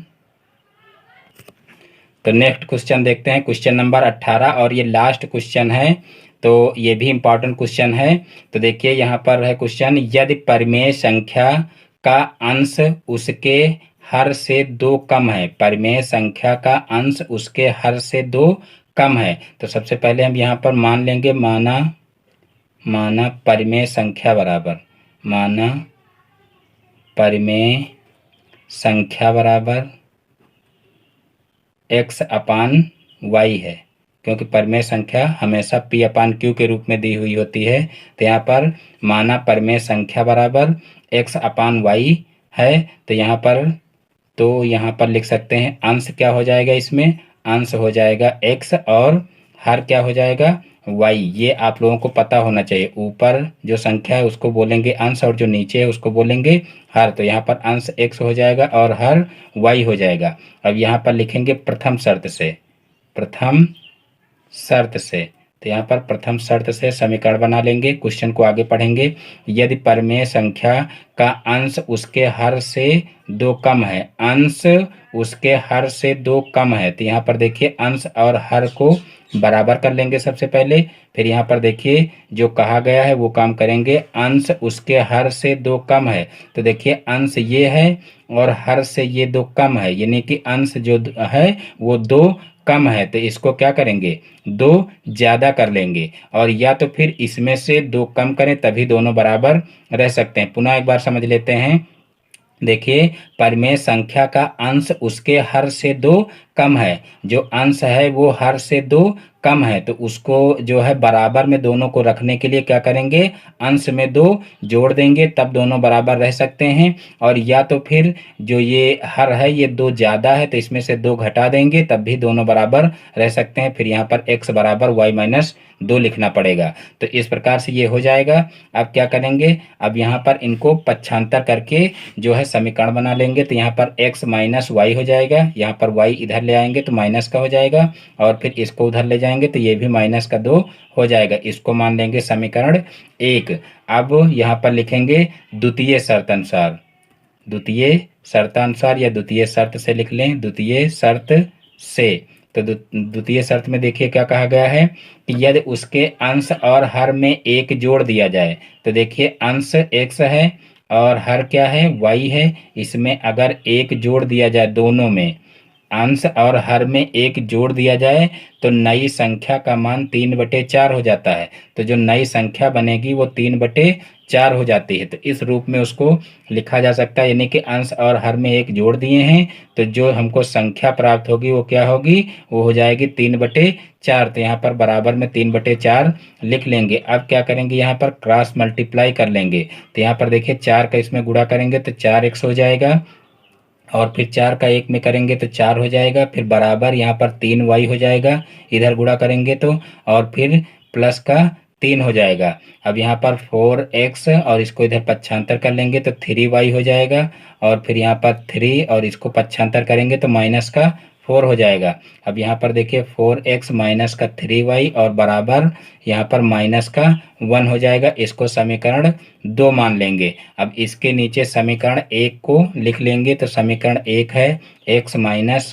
तो नेक्स्ट क्वेश्चन देखते हैं, क्वेश्चन नंबर 18, और ये लास्ट क्वेश्चन है, तो ये भी इम्पॉर्टेंट क्वेश्चन है। तो देखिए यहाँ पर है क्वेश्चन, यदि परिमेय संख्या का अंश उसके हर से 2 कम है, परिमेय संख्या का अंश उसके हर से 2 कम है, तो सबसे पहले हम यहाँ पर मान लेंगे, माना परिमेय संख्या बराबर, माना परिमेय संख्या बराबर x/y है, क्योंकि परिमेय संख्या हमेशा p/q के रूप में दी हुई होती है। तो यहाँ पर माना परिमेय संख्या बराबर x/y है, तो यहाँ पर लिख सकते हैं अंश क्या हो जाएगा, इसमें अंश हो जाएगा x, और हर क्या हो जाएगा, y। ये आप लोगों को पता होना चाहिए, ऊपर जो संख्या है उसको बोलेंगे अंश, और जो नीचे है उसको बोलेंगे हर। तो यहाँ पर अंश x हो जाएगा और हर y हो जाएगा। अब यहाँ पर लिखेंगे प्रथम शर्त से, तो यहाँ पर प्रथम शर्त से समीकरण बना लेंगे, क्वेश्चन को आगे पढ़ेंगे। यदि परिमेय संख्या का अंश उसके हर से 2 कम है, अंश उसके हर से 2 कम है, तो यहाँ पर देखिए अंश और हर को बराबर कर लेंगे सबसे पहले। फिर यहाँ पर देखिए जो कहा गया है वो काम करेंगे। अंश उसके हर से 2 कम है, तो देखिए अंश ये है और हर से ये 2 कम है, यानी कि अंश जो है वो 2 कम है, तो इसको क्या करेंगे 2 ज्यादा कर लेंगे, और या तो फिर इसमें से 2 कम करें तभी दोनों बराबर रह सकते हैं। पुनः एक बार समझ लेते हैं। देखिए परिमेय संख्या का अंश उसके हर से 2 कम है, जो अंश है वो हर से 2 कम है, तो उसको जो है बराबर में दोनों को रखने के लिए क्या करेंगे, अंश में 2 जोड़ देंगे, तब दोनों बराबर रह सकते हैं। और या तो फिर जो ये हर है ये 2 ज़्यादा है, तो इसमें से 2 घटा देंगे तब भी दोनों बराबर रह सकते हैं। फिर यहाँ पर x बराबर y माइनस 2 लिखना पड़ेगा। तो इस प्रकार से ये हो जाएगा। अब क्या करेंगे, अब यहाँ पर इनको पक्षांतर करके जो है समीकरण बना लेंगे। तो यहाँ पर x माइनस वाई हो जाएगा, यहाँ पर y इधर ले आएंगे तो माइनस का हो जाएगा, और फिर इसको उधर ले जाएंगे तो ये भी माइनस का 2 हो जाएगा। इसको मान लेंगे समीकरण 1। अब यहाँ पर लिखेंगे द्वितीय शर्तानुसार, द्वितीय शर्तानुसार या द्वितीय शर्त से लिख लें, द्वितीय शर्त से। तो द्वितीय शर्त में देखिए क्या कहा गया है कि यदि उसके अंश और हर में 1 जोड़ दिया जाए, तो देखिए अंश x है और हर क्या है y है, इसमें अगर 1 जोड़ दिया जाए, दोनों में अंश और हर में 1 जोड़ दिया जाए तो नई संख्या का मान 3/4 हो जाता है। तो जो नई संख्या बनेगी वो 3/4 हो जाती है। तो इस रूप में उसको लिखा जा सकता है, यानी कि अंश और हर में 1 जोड़ दिए हैं तो जो हमको संख्या प्राप्त होगी वो क्या होगी, वो हो जाएगी 3/4। तो यहाँ पर बराबर में 3/4 लिख लेंगे। अब क्या करेंगे, यहाँ पर क्रॉस मल्टीप्लाई कर लेंगे। तो यहाँ पर देखिए 4 का इसमें गुणा करेंगे तो 4x हो जाएगा, और फिर 4 का 1 में करेंगे तो 4 हो जाएगा, फिर बराबर यहाँ पर 3y हो जाएगा, इधर गुणा करेंगे तो, और फिर प्लस का 3 हो जाएगा। अब यहाँ पर 4x और इसको इधर पक्षांतर कर लेंगे तो 3y हो जाएगा, और फिर यहाँ पर 3 और इसको पक्षांतर करेंगे तो माइनस का 4 हो जाएगा। अब यहाँ पर देखिए 4x माइनस का 3y और बराबर यहाँ पर माइनस का 1 हो जाएगा। इसको समीकरण 2 मान लेंगे। अब इसके नीचे समीकरण 1 को लिख लेंगे। तो समीकरण 1 है x माइनस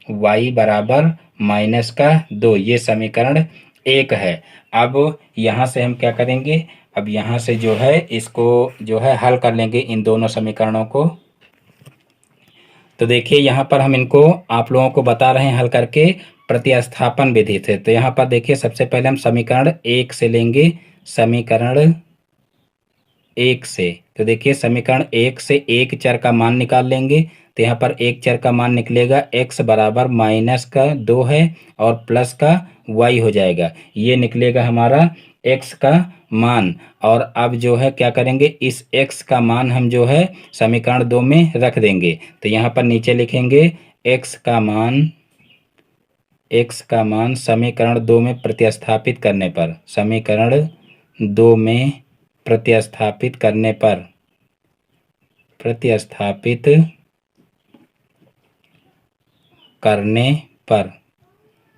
वाई बराबर माइनस का 2, ये समीकरण 1 है। अब यहाँ से हम क्या करेंगे, अब यहाँ से जो है इसको जो है हल कर लेंगे इन दोनों समीकरणों को। तो देखिए यहाँ पर हम इनको आप लोगों को बता रहे हैं हल करके प्रतिस्थापन विधि से। तो यहाँ पर देखिए सबसे पहले हम समीकरण 1 से लेंगे, समीकरण 1 से। तो देखिए समीकरण 1 से एक चर का मान निकाल लेंगे। तो यहाँ पर एक चर का मान निकलेगा x बराबर माइनस का 2 है और प्लस का y हो जाएगा, ये निकलेगा हमारा x का मान। और अब जो है क्या करेंगे, इस x का मान हम जो है समीकरण 2 में रख देंगे। तो यहाँ पर नीचे लिखेंगे x का मान समीकरण 2 में प्रतिस्थापित करने पर, समीकरण 2 में प्रतिस्थापित करने पर,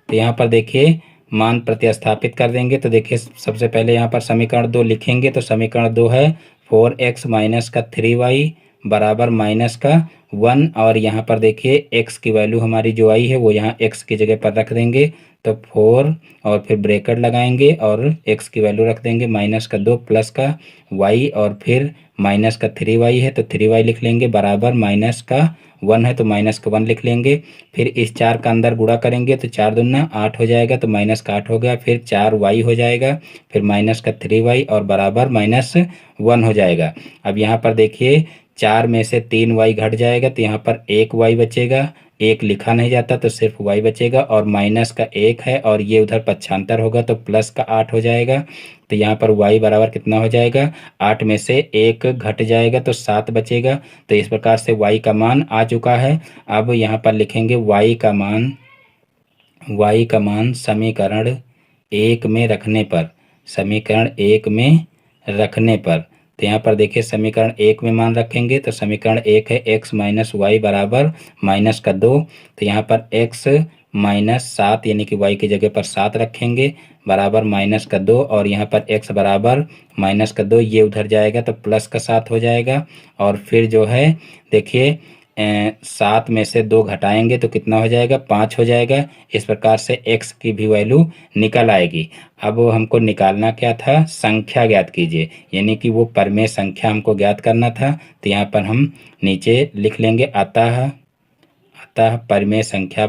तो यहाँ पर देखिए मान प्रतिस्थापित कर देंगे। तो देखिए सबसे पहले यहाँ पर समीकरण 2 लिखेंगे। तो समीकरण 2 है 4x माइनस का 3y बराबर माइनस का 1, और यहाँ पर देखिए x की वैल्यू हमारी जो आई है वो यहाँ x की जगह पर रख देंगे। तो 4 और फिर ब्रैकेट लगाएंगे और x की वैल्यू रख देंगे माइनस का 2 प्लस का y, और फिर माइनस का 3y है तो 3y लिख लेंगे, बराबर माइनस का 1 है तो माइनस का 1 लिख लेंगे। फिर इस 4 का अंदर गुणा करेंगे तो 4 दूना 8 हो जाएगा, तो माइनस का 8 हो गया। फिर 4y हो जाएगा, फिर माइनस का 3y और बराबर माइनस 1 हो जाएगा। अब यहाँ पर देखिए 4 में से 3y घट जाएगा तो यहाँ पर 1y बचेगा, 1 लिखा नहीं जाता तो सिर्फ y बचेगा, और माइनस का 1 है और ये उधर पक्षांतर होगा तो प्लस का 8 हो जाएगा। तो यहाँ पर y बराबर कितना हो जाएगा, 8 में से 1 घट जाएगा तो 7 बचेगा। तो इस प्रकार से y का मान आ चुका है। अब यहाँ पर लिखेंगे y का मान समीकरण 1 में रखने पर, समीकरण 1 में रखने पर। तो यहाँ पर देखिए समीकरण 1 में मान रखेंगे। तो समीकरण 1 है x माइनस वाई बराबर माइनस का 2। तो यहाँ पर x माइनस 7 यानी कि y की जगह पर 7 रखेंगे, बराबर -2 और यहाँ पर x बराबर -2, ये उधर जाएगा तो प्लस का 7 हो जाएगा। और फिर जो है देखिए 7 में से 2 घटाएंगे तो कितना हो जाएगा, 5 हो जाएगा। इस प्रकार से x की भी वैल्यू निकल आएगी। अब हमको निकालना क्या था, संख्या ज्ञात कीजिए, यानी कि वो परमेय संख्या हमको ज्ञात करना था। तो यहाँ पर हम नीचे लिख लेंगे अतः परमेय संख्या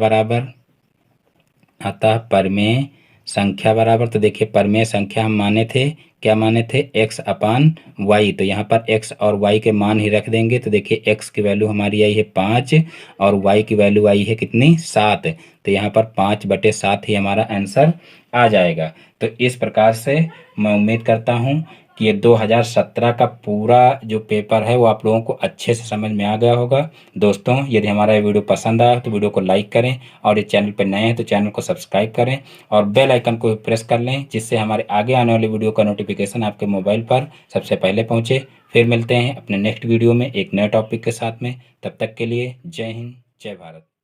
बराबर तो देखिए परमेय संख्या हम माने थे, क्या माने थे, x अपान वाई। तो यहाँ पर x और y के मान ही रख देंगे। तो देखिए x की वैल्यू हमारी आई है 5 और y की वैल्यू आई है कितनी, 7। तो यहाँ पर 5/7 ही हमारा आंसर आ जाएगा। तो इस प्रकार से मैं उम्मीद करता हूँ कि ये 2017 का पूरा जो पेपर है वो आप लोगों को अच्छे से समझ में आ गया होगा। दोस्तों यदि हमारा ये वीडियो पसंद आया तो वीडियो को लाइक करें और ये चैनल पर नए हैं तो चैनल को सब्सक्राइब करें और बेल आइकन को प्रेस कर लें, जिससे हमारे आगे आने वाली वीडियो का नोटिफिकेशन आपके मोबाइल पर सबसे पहले पहुँचे। फिर मिलते हैं अपने नेक्स्ट वीडियो में एक नए टॉपिक के साथ में। तब तक के लिए जय हिंद, जय भारत।